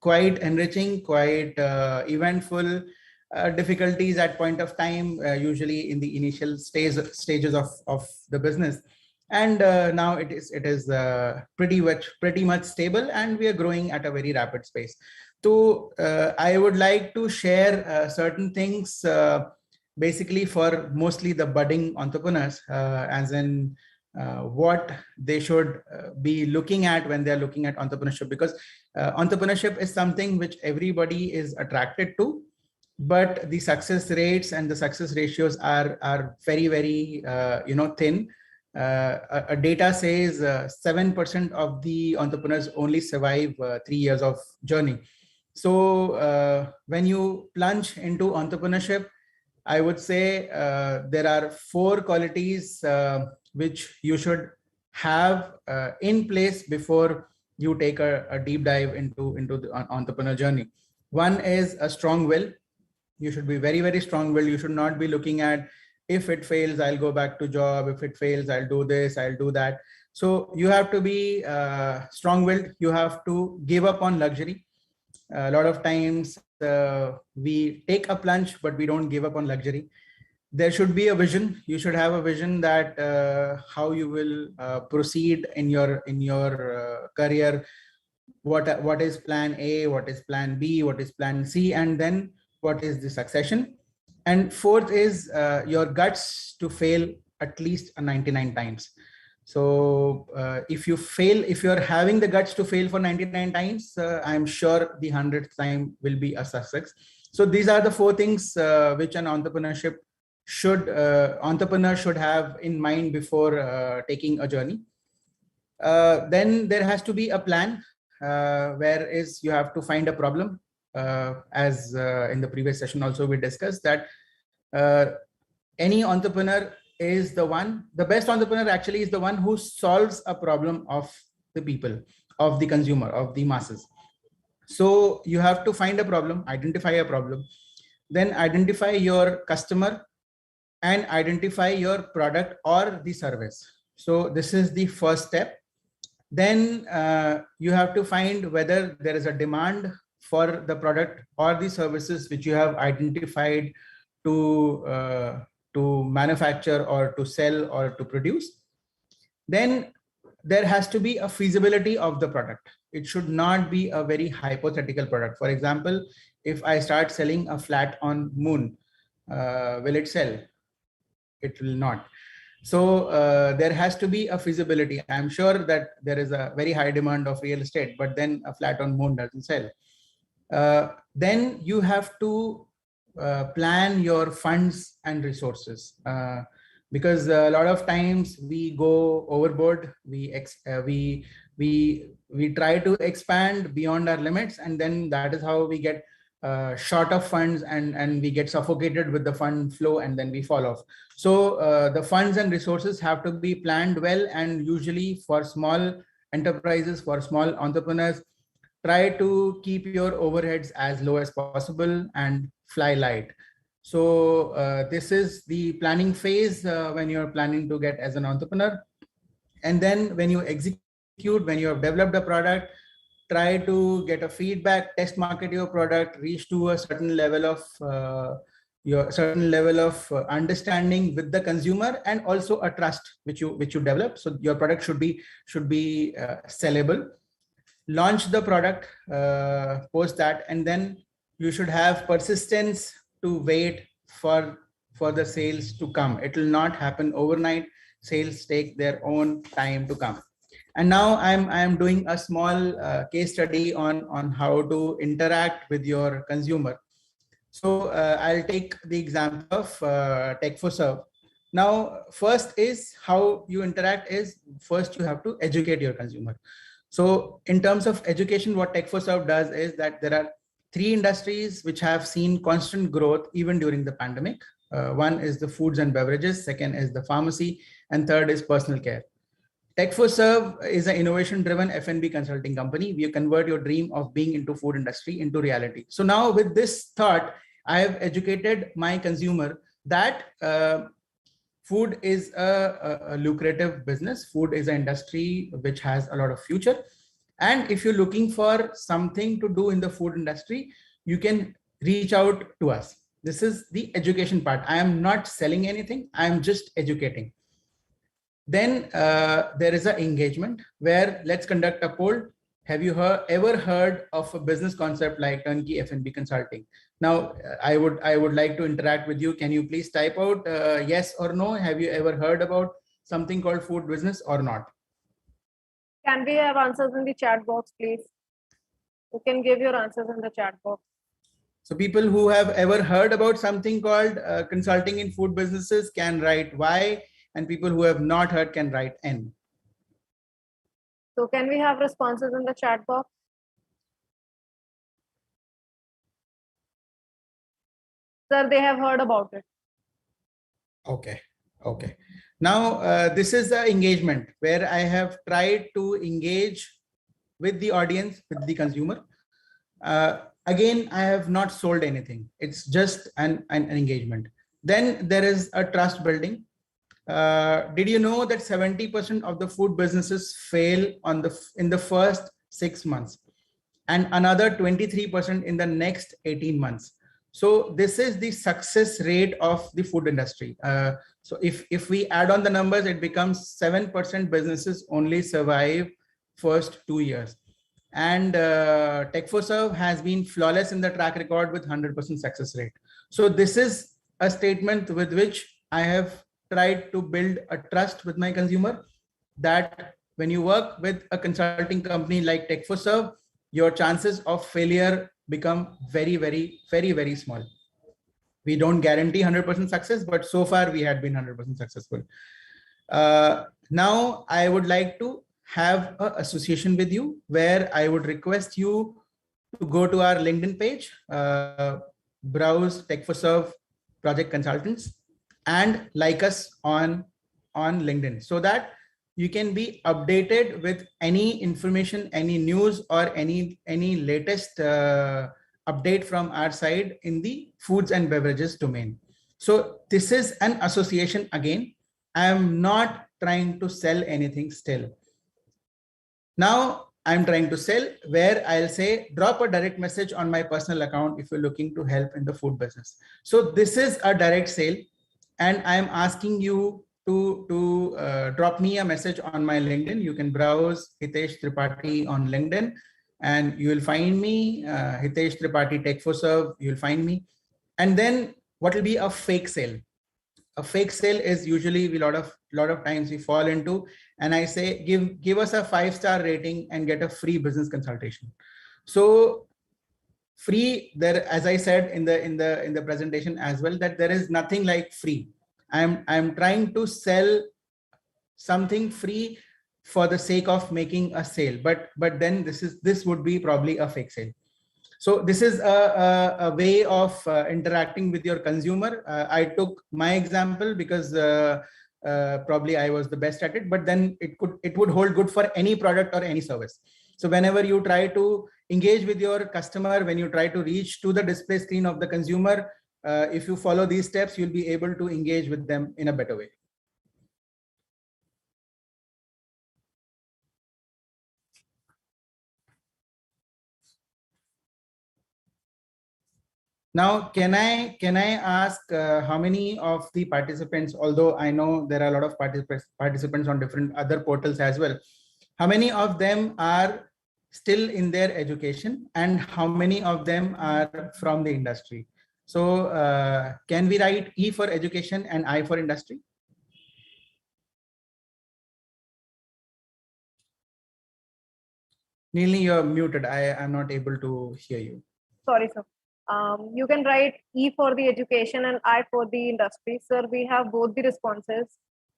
quite enriching, quite eventful. Difficulties at point of time, usually in the initial stages of the business. And now it is pretty much stable, and we are growing at a very rapid pace. So I would like to share certain things basically for mostly the budding entrepreneurs, as in what they should be looking at when they're looking at entrepreneurship, because entrepreneurship is something which everybody is attracted to, but the success rates and the success ratios are very, very thin. A data says 7% of the entrepreneurs only survive 3 years of journey. So when you plunge into entrepreneurship, I would say there are 4 qualities which you should have in place before you take a deep dive into the entrepreneur journey. One is a strong will. You should be very, very strong-willed. You should not be looking at, if it fails, I'll go back to job. If it fails, I'll do this, I'll do that. So you have to be strong-willed. You have to give up on luxury. A lot of times we take a plunge, but we don't give up on luxury. There should be a vision. You should have a vision that how you will proceed in your career. What is plan A, what is plan B, what is plan C, and then what is the succession. And fourth is your guts to fail at least 99 times. So if you fail, if you're having the guts to fail for 99 times, I'm sure the 100th time will be a success. So these are the 4 things which an entrepreneur should have in mind before taking a journey. Then there has to be a plan, whereas you have to find a problem. As in the previous session also we discussed that any entrepreneur is the best entrepreneur actually is the one who solves a problem of the people, of the consumer, of the masses. So you have to find a problem, identify a problem, then identify your customer and identify your product or the service. So this is the first step. Then you have to find whether there is a demand for the product or the services which you have identified to manufacture or to sell or to produce. Then there has to be a feasibility of the product. It should not be a very hypothetical product. For example, if I start selling a flat on moon, will it sell? It will not. So there has to be a feasibility. I'm sure that there is a very high demand of real estate, but then a flat on moon doesn't sell. Then you have to plan your funds and resources, because a lot of times we go overboard. We try to expand beyond our limits, and then that is how we get short of funds and we get suffocated with the fund flow, and then we fall off. So the funds and resources have to be planned well, and usually for small enterprises, for small entrepreneurs, try to keep your overheads as low as possible and fly light. So this is the planning phase when you're planning to get as an entrepreneur. And then when you execute, when you have developed a product, try to get a feedback, test market your product, reach to a certain level of understanding with the consumer, and also a trust which you develop. So your product should be sellable. Launch the product, post that, and then you should have persistence to wait for the sales to come. It will not happen overnight. Sales take their own time to come. And now I'm doing a small case study on how to interact with your consumer. So I'll take the example of Tech4Serve. Now, first is how you interact is first you have to educate your consumer. So in terms of education, what Tech4Serve does is that there are 3 industries which have seen constant growth even during the pandemic. One is the foods and beverages, second is the pharmacy, and third is personal care. Tech4Serve is an innovation-driven F&B consulting company. We convert your dream of being into food industry into reality. So now with this thought, I have educated my consumer that food is a lucrative business. Food is an industry which has a lot of future. And if you're looking for something to do in the food industry, you can reach out to us. This is the education part. I am not selling anything. I am just educating. Then there is an engagement where let's conduct a poll. Have you ever heard of a business concept like turnkey F&B consulting? Now, I would like to interact with you. Can you please type out yes or no? Have you ever heard about something called food business or not? Can we have answers in the chat box, please? You can give your answers in the chat box. So people who have ever heard about something called consulting in food businesses can write Y, and people who have not heard can write N. So can we have responses in the chat box? Sir, they have heard about it. Okay. Okay. Now, this is the engagement where I have tried to engage with the audience, with the consumer. again, I have not sold anything. It's just an engagement. Then there is a trust building. Did you know that 70% of the food businesses fail in the first 6 months, and another 23% in the next 18 months? So this is the success rate of the food industry. So if we add on the numbers, it becomes 7% businesses only survive first 2 years. And Tech4Serve has been flawless in the track record with 100% success rate. So this is a statement with which I have tried to build a trust with my consumer, that when you work with a consulting company like Tech4Serve, your chances of failure become very, very, very, very small. We don't guarantee 100% success, but so far we had been 100% successful. Now I would like to have an association with you, where I would request you to go to our LinkedIn page, browse Tech4Serve Project Consultants, and like us on LinkedIn, so that you can be updated with any information, any news, or any latest update from our side in the foods and beverages domain. So this is an association. Again, I am not trying to sell anything still. Now I'm trying to sell, where I'll say, drop a direct message on my personal account if you're looking to help in the food business. So this is a direct sale, and I'm asking you to drop me a message on my LinkedIn. You can browse Hitesh Tripathi on LinkedIn, and you will find me, Hitesh Tripathi Tech4Serve, you'll find me. And then what will be a fake sale? A fake sale is usually a lot of times we fall into, and I say, give us a 5-star rating and get a free business consultation. So free, there, as I said in the presentation as well, that there is nothing like free. I'm trying to sell something free for the sake of making a sale, but then this would be probably a fake sale. So this is a way of interacting with your consumer. I took my example because probably I was the best at it, but then it would hold good for any product or any service. So whenever you try to engage with your customer, when you try to reach to the display screen of the consumer, if you follow these steps, you'll be able to engage with them in a better way. Now, can I ask how many of the participants, although I know there are a lot of participants on different other portals as well, how many of them are still in their education, and how many of them are from the industry? So can we write E for education and I for industry? Neelni, you're muted. I am not able to hear you. Sorry, sir. You can write E for the education and I for the industry. Sir, we have both the responses.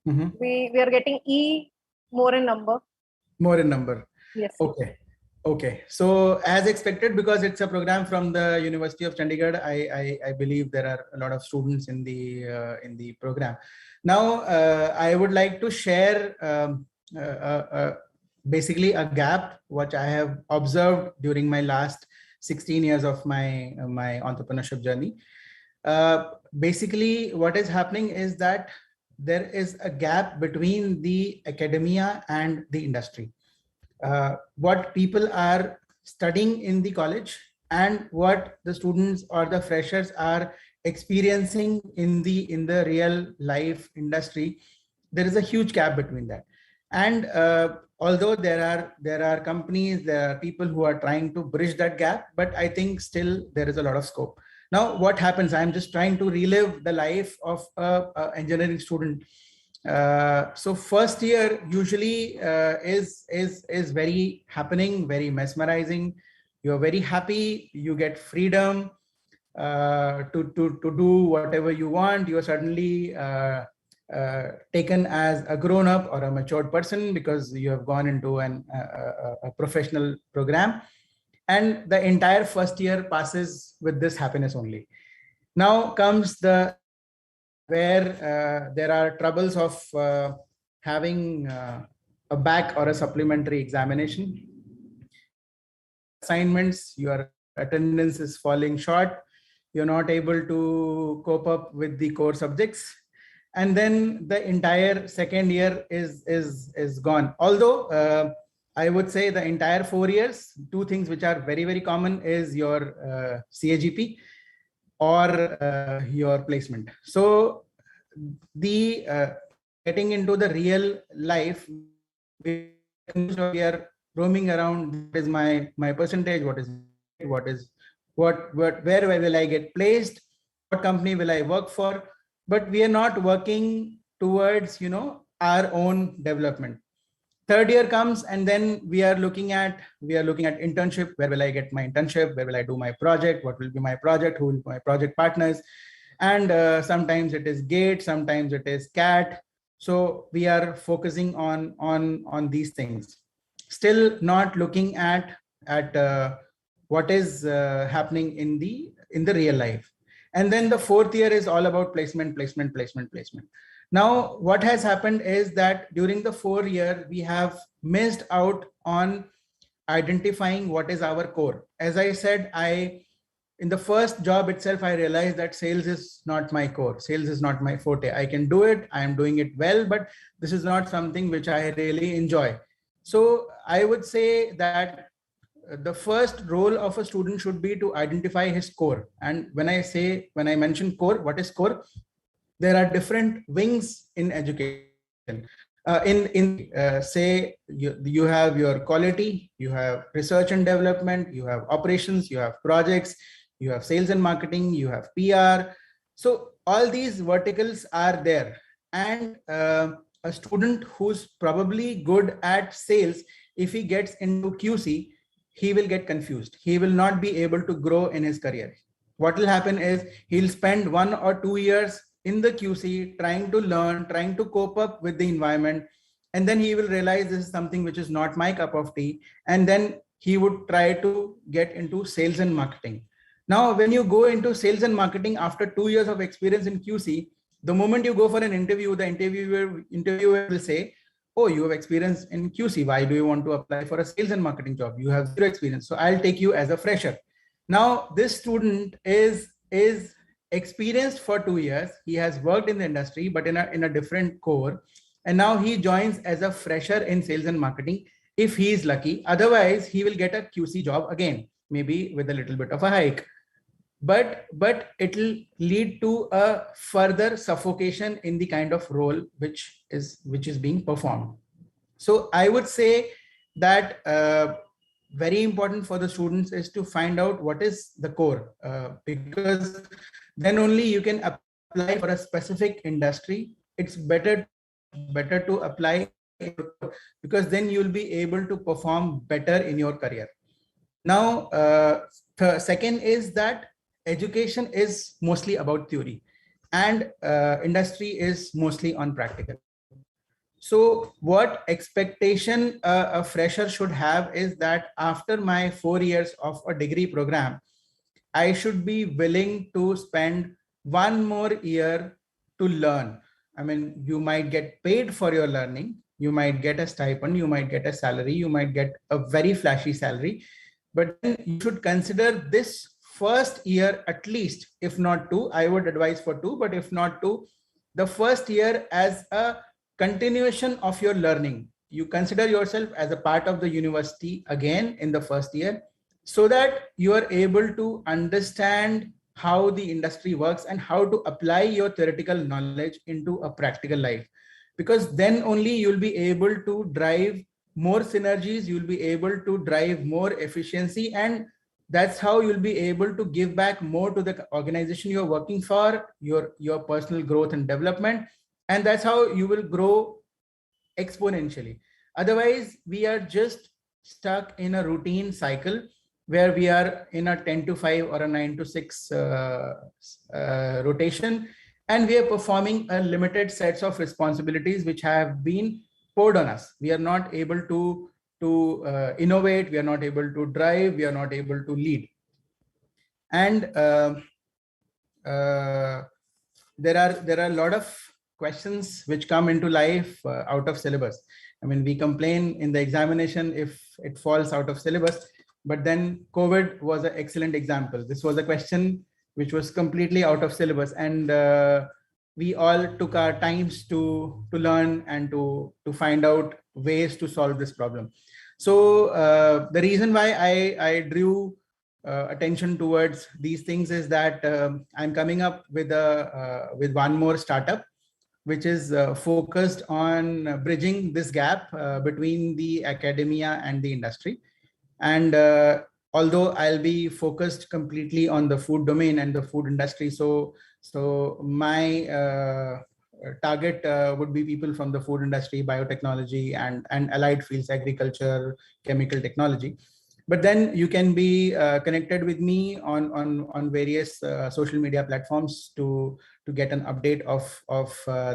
Mm-hmm. We are getting E more in number. More in number. Yes. Okay. So as expected, because it's a program from the University of Chandigarh, I believe there are a lot of students in the program. Now, I would like to share basically a gap which I have observed during my last 16 years of my entrepreneurship journey. Basically, what is happening is that there is a gap between the academia and the industry. What people are studying in the college and what the students or the freshers are experiencing in the real life industry, there is a huge gap between that. And although there are companies, there are people who are trying to bridge that gap, but I think still there is a lot of scope. Now, what happens? I'm just trying to relive the life of an engineering student. So first year usually is very happening, very mesmerizing. You're very happy. You get freedom to do whatever you want. You are suddenly taken as a grown-up or a matured person because you have gone into a professional program, and the entire first year passes with this happiness only. Now comes the where there are troubles of having a back or a supplementary examination, assignments, you are attendance is falling short. You're not able to cope up with the core subjects. And then the entire second year is gone. Although I would say the entire 4 years, two things which are very, very common is your CAGP or your placement. So the getting into the real life, we are roaming around. What is my percentage? Where will I get placed? What company will I work for? But we are not working towards, our own development. Third year comes, and then we are looking at internship. Where will I get my internship? Where will I do my project? What will be my project? Who will be my project partners? And sometimes it is GATE, sometimes it is CAT. So we are focusing on these things. Still not looking at what is happening in the real life. And then the fourth year is all about placement. Now, what has happened is that during the 4 year, we have missed out on identifying what is our core. As I said, in the first job itself, I realized that sales is not my core. Sales is not my forte. I can do it. I am doing it well, but this is not something which I really enjoy. So I would say that the first role of a student should be to identify his core. And when I mention core, what is core? There are different wings in education. Say you have your quality, you have research and development, you have operations, you have projects, you have sales and marketing, you have PR. So all these verticals are there. And a student who's probably good at sales, if he gets into QC, he will get confused. He will not be able to grow in his career. What will happen is he'll spend 1 or 2 years in the QC trying to learn, trying to cope up with the environment. And then he will realize this is something which is not my cup of tea. And then he would try to get into sales and marketing. Now, when you go into sales and marketing after 2 years of experience in QC, the moment you go for an interview, the interviewer will say, oh, you have experience in QC. Why do you want to apply for a sales and marketing job? You have 0 experience. So I'll take you as a fresher. Now, this student is experienced for 2 years. He has worked in the industry, but in a different core. And now he joins as a fresher in sales and marketing, if he is lucky. Otherwise, he will get a QC job again, maybe with a little bit of a hike. But it will lead to a further suffocation in the kind of role which is being performed. So I would say that very important for the students is to find out what is the core, because then only you can apply for a specific industry. It's better to apply, because then you'll be able to perform better in your career. Now, the second is that education is mostly about theory, and industry is mostly on practical. So what expectation a fresher should have is that after my 4 years of a degree program, I should be willing to spend 1 more year to learn. I mean, you might get paid for your learning. You might get a stipend, you might get a salary, you might get a very flashy salary, but then you should consider this first year at least, if not 2, I would advise for 2, but if not 2, the first year as a continuation of your learning. You consider yourself as a part of the university again in the first year, so that you are able to understand how the industry works and how to apply your theoretical knowledge into a practical life. Because then only you'll be able to drive more synergies, you'll be able to drive more efficiency, and that's how you'll be able to give back more to the organization you're working for, your personal growth and development. And that's how you will grow exponentially. Otherwise, we are just stuck in a routine cycle where we are in a 10 to 5 or a 9 to 6 rotation, and we are performing a limited sets of responsibilities which have been poured on us. We are not able to innovate, we are not able to drive, we are not able to lead. And there are a lot of questions which come into life out of syllabus. I mean, we complain in the examination if it falls out of syllabus, but then COVID was an excellent example. This was a question which was completely out of syllabus, and we all took our times to learn and to find out ways to solve this problem. So the reason why I drew attention towards these things is that I'm coming up with one more startup which is focused on bridging this gap between the academia and the industry. And although I'll be focused completely on the food domain and the food industry, so my target would be people from the food industry, biotechnology, and allied fields, agriculture, chemical technology. But then you can be connected with me on various social media platforms to get an update of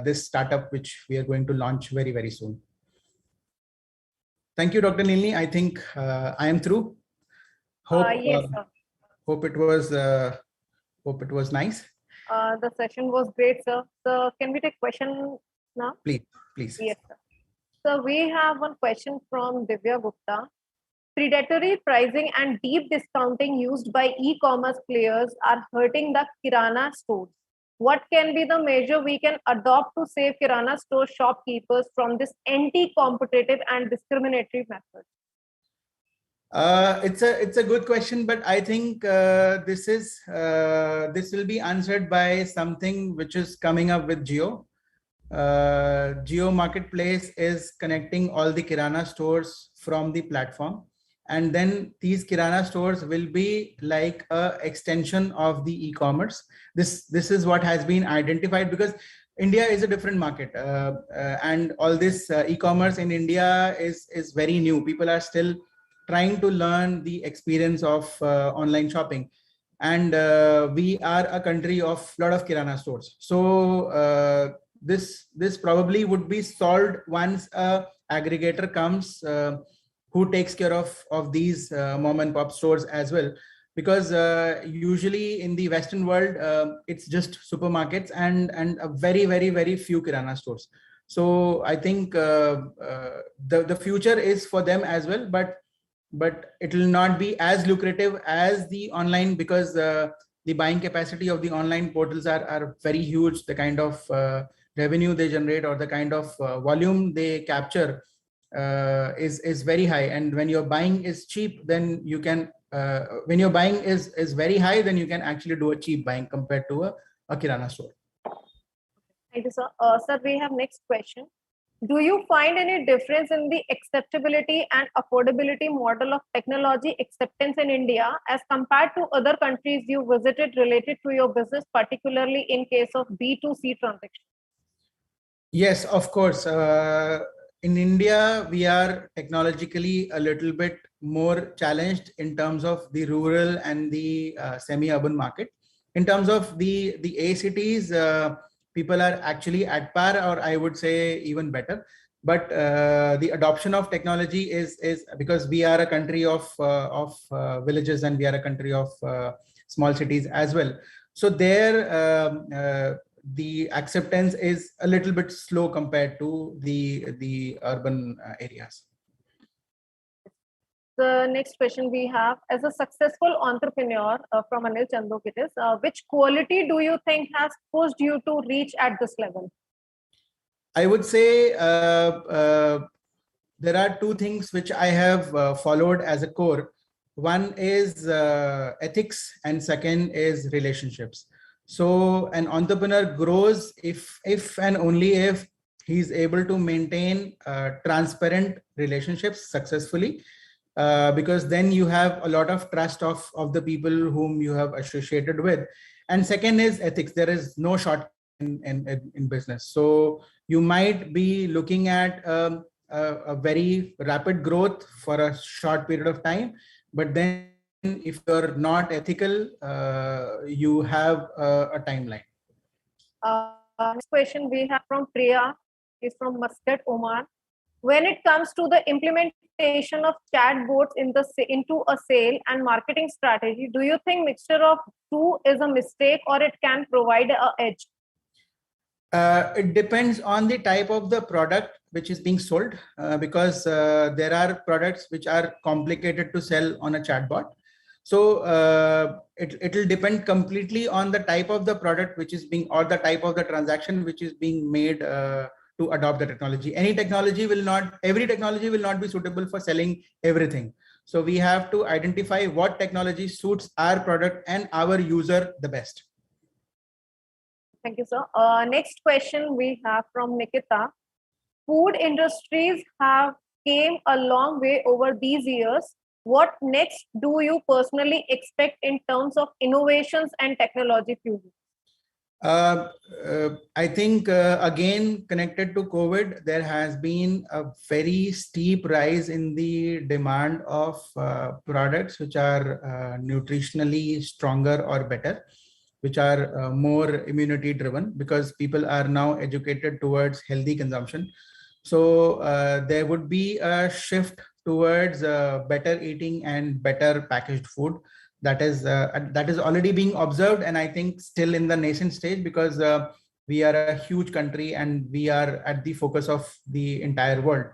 this startup, which we are going to launch very, very soon. Thank you, Dr. Nilini. I think I am through. Yes, sir. Hope it was nice. The session was great, sir. So can we take questions now? Please. Yes, sir. So we have one question from Divya Gupta. Predatory pricing and deep discounting used by e-commerce players are hurting the Kirana stores. What can be the measure we can adopt to save Kirana store shopkeepers from this anti-competitive and discriminatory method? It's a good question, but I think this will be answered by something which is coming up with Jio. Jio Marketplace is connecting all the Kirana stores from the platform, and then these Kirana stores will be like a extension of the e-commerce. This is what has been identified, because India is a different market, and all this e-commerce in India is very new. People are still trying to learn the experience of online shopping, and we are a country of a lot of Kirana stores. So this probably would be solved once a aggregator comes who takes care of these mom and pop stores as well, because usually in the Western world it's just supermarkets and a very, very, very few Kirana stores. So I think the future is for them as well, but it will not be as lucrative as the online, because the buying capacity of the online portals are very huge. The kind of revenue they generate, or the kind of volume they capture is very high. And when your buying is cheap, then you can when your buying is very high, then you can actually do a cheap buying compared to a Kirana store. Thank you, sir. Sir, we have next question. Do you find any difference in the acceptability and affordability model of technology acceptance in India as compared to other countries you visited related to your business, particularly in case of B2C transactions? Yes, of course. In India, we are technologically a little bit more challenged in terms of the rural and the semi-urban market. In terms of the A cities, people are actually at par, or I would say even better. But the adoption of technology is because we are a country of villages, and we are a country of small cities as well. So there, the acceptance is a little bit slow compared to the urban areas. The next question we have, as a successful entrepreneur from Anil Chandokitis, which quality do you think has pushed you to reach at this level? I would say there are two things which I have followed as a core. One is ethics, and second is relationships. So an entrepreneur grows if and only if he's able to maintain transparent relationships successfully. Because then you have a lot of trust of the people whom you have associated with. And second is ethics. There is no shortcut in business. So you might be looking at a very rapid growth for a short period of time, but then if you're not ethical, you have a timeline. Next question we have from Priya, is from Muscat, Oman. When it comes to the implementation of chatbots into a sale and marketing strategy, do you think mixture of two is a mistake, or it can provide an edge? It depends on the type of the product which is being sold, because there are products which are complicated to sell on a chatbot. So it'll depend completely on the type of the product which is being, or the type of the transaction which is being made to adopt the technology. Every technology will not be suitable for selling everything. So we have to identify what technology suits our product and our user the best. Thank you, sir. Next question we have from Nikita. Food industries have came a long way over these years. What next do you personally expect in terms of innovations and technology fusion? I think again, connected to COVID, there has been a very steep rise in the demand of products which are nutritionally stronger or better, which are more immunity driven, because people are now educated towards healthy consumption. So there would be a shift towards better eating and better packaged food. That is already being observed, and I think still in the nascent stage, because we are a huge country and we are at the focus of the entire world.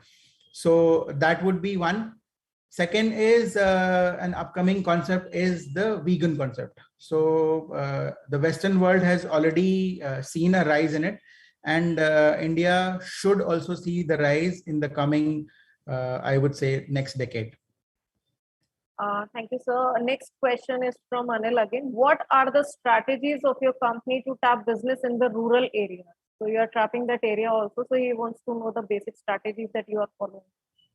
So that would be one. Second is an upcoming concept is the vegan concept. So the Western world has already seen a rise in it, and India should also see the rise in the coming, I would say, next decade. Thank you, sir. Next question is from Anil again. What are the strategies of your company to tap business in the rural area? So you are tapping that area also. So he wants to know the basic strategies that you are following.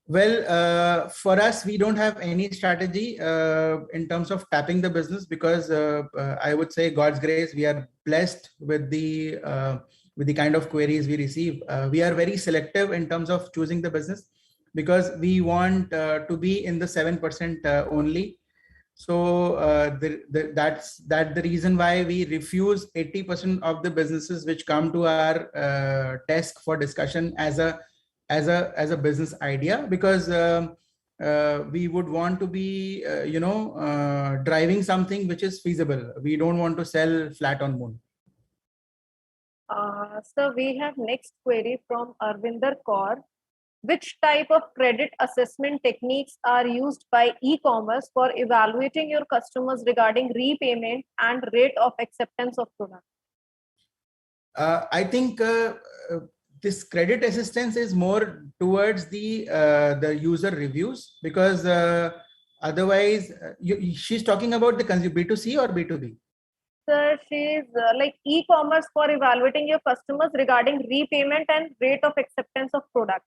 Well, for us, we don't have any strategy in terms of tapping the business, because I would say God's grace, we are blessed with the kind of queries we receive. We are very selective in terms of choosing the business, because we want to be in the 7% only. So that's the reason why we refuse 80% of the businesses which come to our desk for discussion as a business idea, because we would want to be driving something which is feasible. We don't want to sell flat on moon. So we have next query from Arvinder Kaur. Which type of credit assessment techniques are used by e-commerce for evaluating your customers regarding repayment and rate of acceptance of product? I think this credit assistance is more towards the user reviews, because otherwise she's talking about the consumer B2C or B2B. Sir, she's like e-commerce for evaluating your customers regarding repayment and rate of acceptance of product.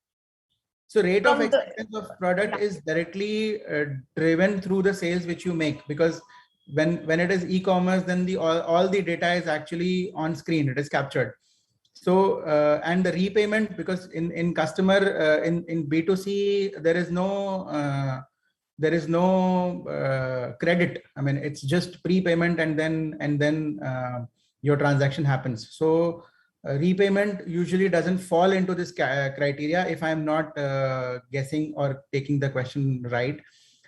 So rate of acceptance of product is directly driven through the sales which you make, because when it is e-commerce, then all the data is actually on screen, it is captured. So and the repayment, because in customer in B2C there is no credit. I mean, it's just prepayment and then your transaction happens. So repayment usually doesn't fall into this criteria, if I'm not guessing or taking the question right.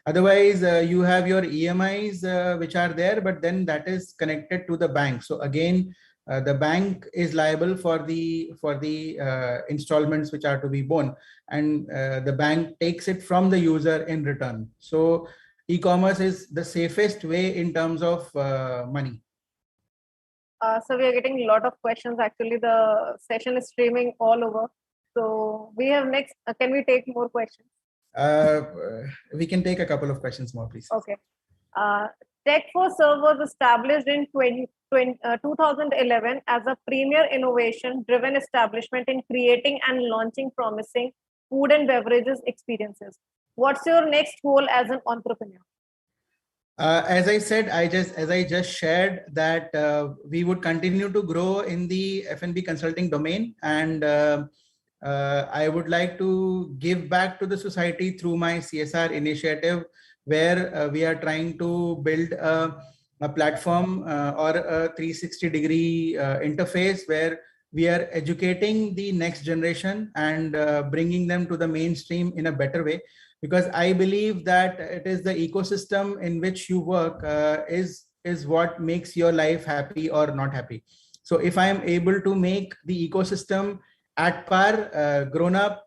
Otherwise, you have your EMIs which are there, but then that is connected to the bank. So again, the bank is liable for the installments which are to be borne, and the bank takes it from the user in return. So e-commerce is the safest way in terms of money. So we are getting a lot of questions. Actually, the session is streaming all over. So we have next. Can we take more questions? We can take a couple of questions more, please. Okay. Tech4Serve was established in 2011 as a premier innovation-driven establishment in creating and launching promising food and beverages experiences. What's your next goal as an entrepreneur? As I said, as I just shared that we would continue to grow in the F&B consulting domain, and I would like to give back to the society through my CSR initiative, where we are trying to build a platform or a 360-degree interface where we are educating the next generation and bringing them to the mainstream in a better way. Because I believe that it is the ecosystem in which you work is what makes your life happy or not happy. So if I am able to make the ecosystem at par, grown up,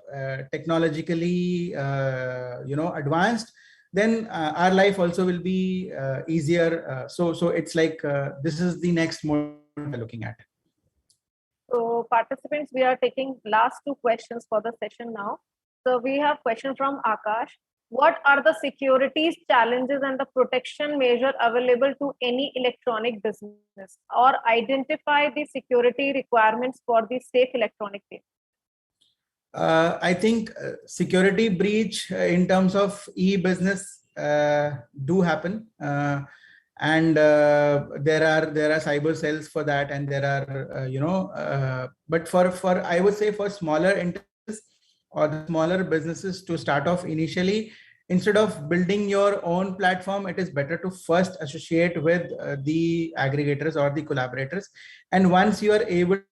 technologically, advanced, then our life also will be easier. So it's like this is the next mode we're looking at. So participants, we are taking last two questions for the session now. So we have question from Akash. What are the securities challenges and the protection measure available to any electronic business, or identify the security requirements for the safe electronic payment? I think security breach in terms of e-business do happen, and there are cyber cells for that, and there are but for I would say for smaller enterprises or the smaller businesses to start off initially, instead of building your own platform, it is better to first associate with the aggregators or the collaborators, and once you are able to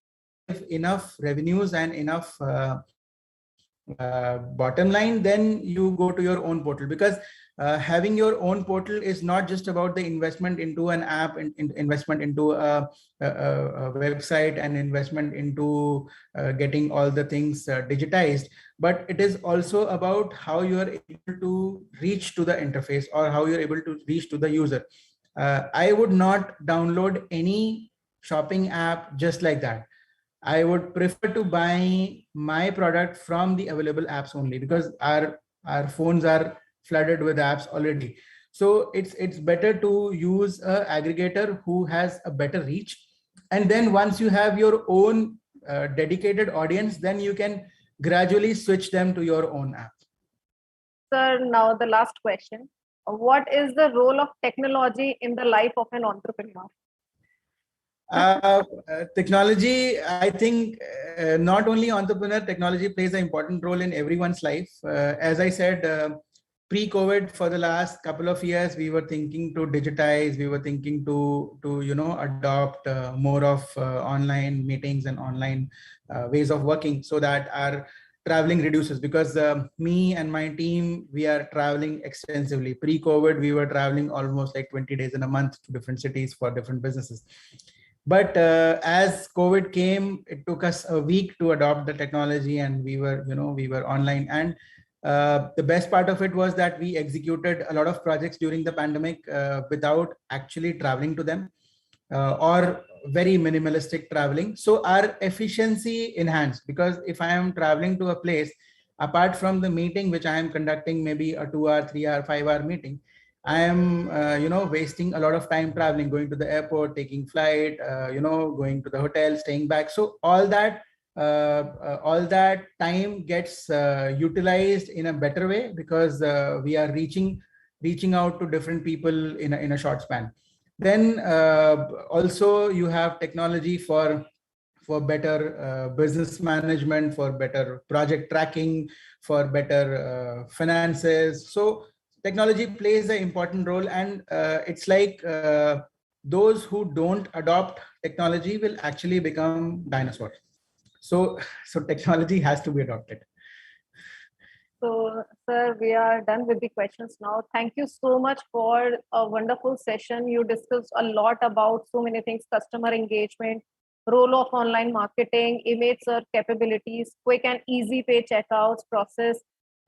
have enough revenues and enough bottom line, then you go to your own portal, because having your own portal is not just about the investment into an app, investment into a website, and investment into getting all the things digitized, but it is also about how you are able to reach to the interface, or how you're able to reach to the user. I would not download any shopping app just like that. I would prefer to buy my product from the available apps only, because our phones are flooded with apps already. So it's better to use an aggregator who has a better reach. And then once you have your own dedicated audience, then you can gradually switch them to your own app. Sir, now the last question. What is the role of technology in the life of an entrepreneur? Technology, I think not only entrepreneur, technology plays an important role in everyone's life. As I said, pre-COVID, for the last couple of years, we were thinking to digitize, we were thinking to adopt more of online meetings and online ways of working, so that our traveling reduces, because me and my team, we are traveling extensively. Pre-COVID, we were traveling almost like 20 days in a month to different cities for different businesses. But as COVID came, it took us a week to adopt the technology, and we were online. And the best part of it was that we executed a lot of projects during the pandemic without actually traveling to them, or very minimalistic traveling. So our efficiency enhanced, because if I am traveling to a place, apart from the meeting which I am conducting, maybe a 2-hour, 3-hour, 5-hour meeting, I am, wasting a lot of time traveling, going to the airport, taking flight, going to the hotel, staying back. So all that time gets utilized in a better way, because we are reaching out to different people in a short span. Then also you have technology for better business management, for better project tracking, for better finances. So technology plays an important role, and it's like those who don't adopt technology will actually become dinosaurs. So technology has to be adopted. So, sir, we are done with the questions now. Thank you so much for a wonderful session. You discussed a lot about so many things: customer engagement, role of online marketing, image search capabilities, quick and easy pay checkouts process,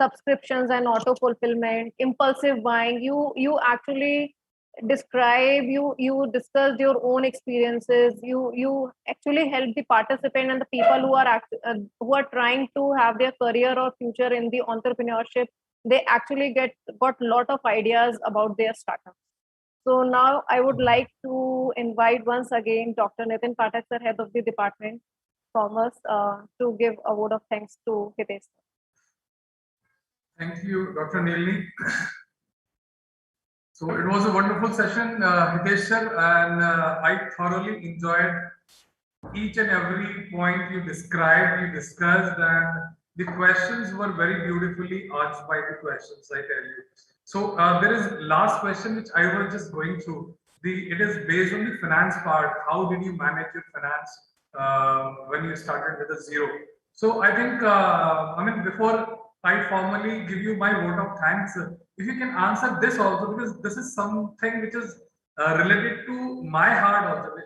subscriptions and auto fulfillment, impulsive buying. You actually describe, you discussed your own experiences. You actually help the participant and the people who are trying to have their career or future in the entrepreneurship. They actually got lot of ideas about their startup. So now I would like to invite once again Dr. Nitin Pathak, sir, head of the department commerce, to give a word of thanks to Hitesh. Thank you, Dr. Nilni. So it was a wonderful session, Hitesh sir, and I thoroughly enjoyed each and every point you described, you discussed, and the questions were very beautifully asked by the questions, I tell you. So there is last question which I was just going through. It is based on the finance part. How did you manage your finance when you started with a zero? So I think, before I formally give you my vote of thanks, if you can answer this also, because this is something which is related to my heart also.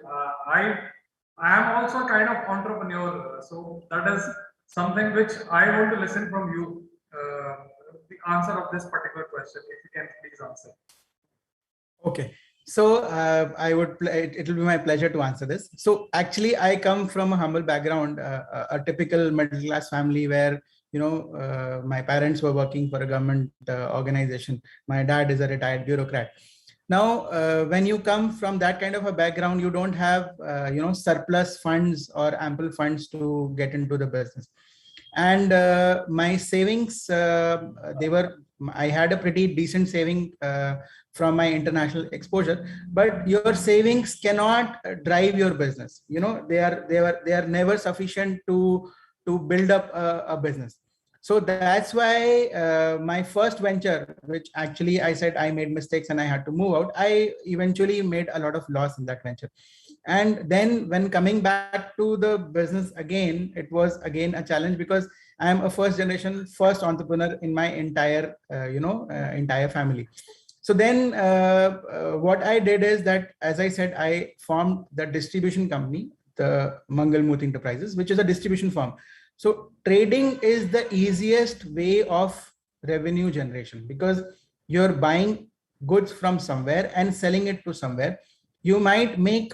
I am also a kind of entrepreneur, so that is something which I want to listen from you. The answer of this particular question, if you can please answer. Okay. So I would it will be my pleasure to answer this. So actually, I come from a humble background, a typical middle class family where my parents were working for a government organization. My dad is a retired bureaucrat. Now, when you come from that kind of a background, you don't have surplus funds or ample funds to get into the business. And my savings, I had a pretty decent saving from my international exposure, but your savings cannot drive your business. They are never sufficient to build up a business. So that's why my first venture, which actually I said I made mistakes and I had to move out, I eventually made a lot of loss in that venture. And then when coming back to the business again, it was again a challenge because I am a first entrepreneur in my entire entire family. So then what I did is that, as I said, I formed the distribution company, the Mangalmurthy Enterprises, which is a distribution firm. So trading is the easiest way of revenue generation because you're buying goods from somewhere and selling it to somewhere. You might make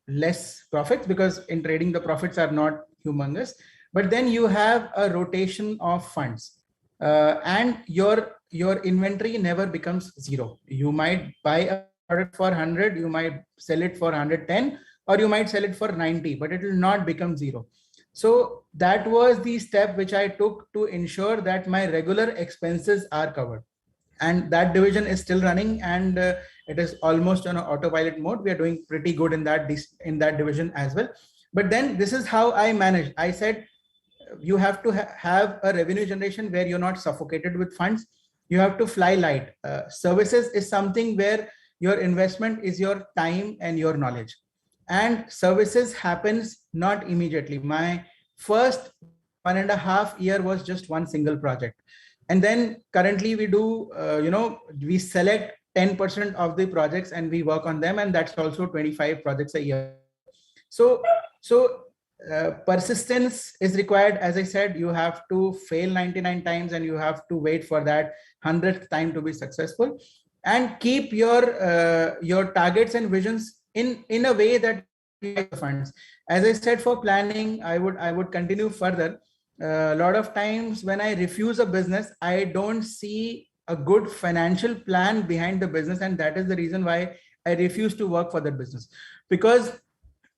less profits because in trading the profits are not humongous, but then you have a rotation of funds and your inventory never becomes zero. You might buy a product for 100, you might sell it for 110, or you might sell it for 90, but it will not become zero. So that was the step which I took to ensure that my regular expenses are covered. And that division is still running, and it is almost on an autopilot mode. We are doing pretty good in that division as well. But then this is how I managed. I said you have to have a revenue generation where you're not suffocated with funds. You have to fly light. Services is something where your investment is your time and your knowledge, and services happens not immediately. My first 1.5 year was just one single project. And then currently we do, we select 10% of the projects and we work on them. And that's also 25 projects a year. So persistence is required. As I said, you have to fail 99 times and you have to wait for that 100th time to be successful, and keep your targets and visions in a way that funds. As I said, for planning, I would continue further. A lot of times when I refuse a business, I don't see a good financial plan behind the business. And that is the reason why I refuse to work for that business, because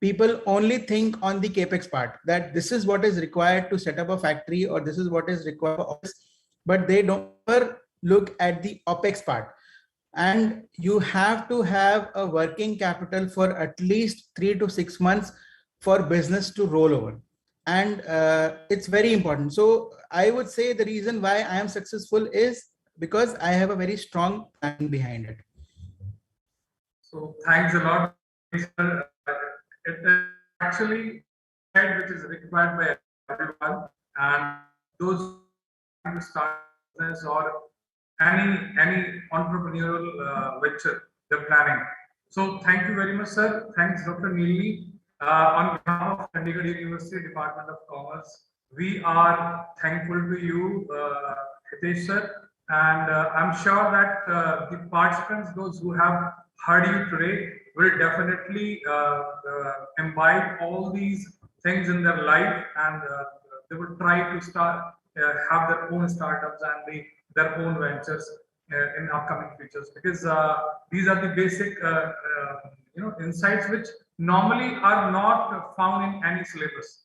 people only think on the capex part, that this is what is required to set up a factory or this is what is required for office, but they don't ever look at the opex part. And you have to have a working capital for at least 3 to 6 months for business to roll over. And it's very important. So I would say the reason why I am successful is because I have a very strong plan behind it. So thanks a lot, sir. It is actually which is required by everyone, and those who to start business or any entrepreneurial venture they're planning. So thank you very much, sir. Thanks, Dr. Neelni. On behalf of Chandigarh University Department of Commerce, we are thankful to you, Hitesh sir, and I'm sure that the participants, those who have heard you today, will definitely imbibe all these things in their life, and they will try to start have their own startups and their own ventures in upcoming futures, because these are the basic insights which normally are not found in any syllabus.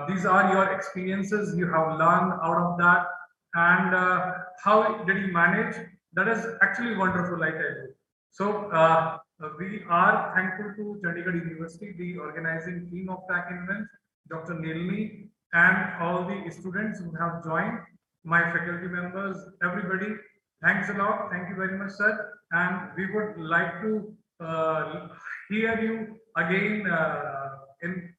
These are your experiences you have learned out of that, and how did you manage? That is actually wonderful, I tell you. So we are thankful to Chandigarh University, the organizing team of Tech Invent, Dr. Neelni, and all the students who have joined, my faculty members, everybody. Thanks a lot. Thank you very much, sir. And we would like to hear you again in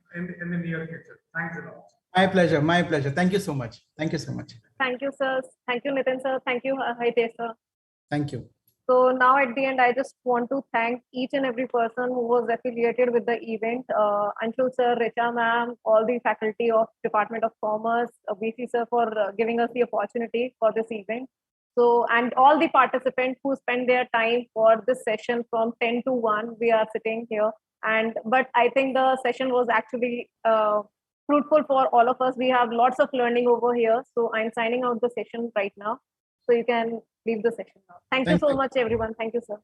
the near future. Thanks a lot. My pleasure. My pleasure. Thank you so much. Thank you so much. Thank you, sir. Thank you, Nitin sir. Thank you, Hitesh sir. Thank you. So now at the end, I just want to thank each and every person who was affiliated with the event. Anshul sir, Richa ma'am, all the faculty of Department of Commerce, VC sir for giving us the opportunity for this event. So, and all the participants who spent their time for this session from 10 to 1, we are sitting here. But I think the session was actually fruitful for all of us. We have lots of learning over here. So I'm signing out the session right now. So you can leave the session now. Thank you so much, everyone. Thank you, sir.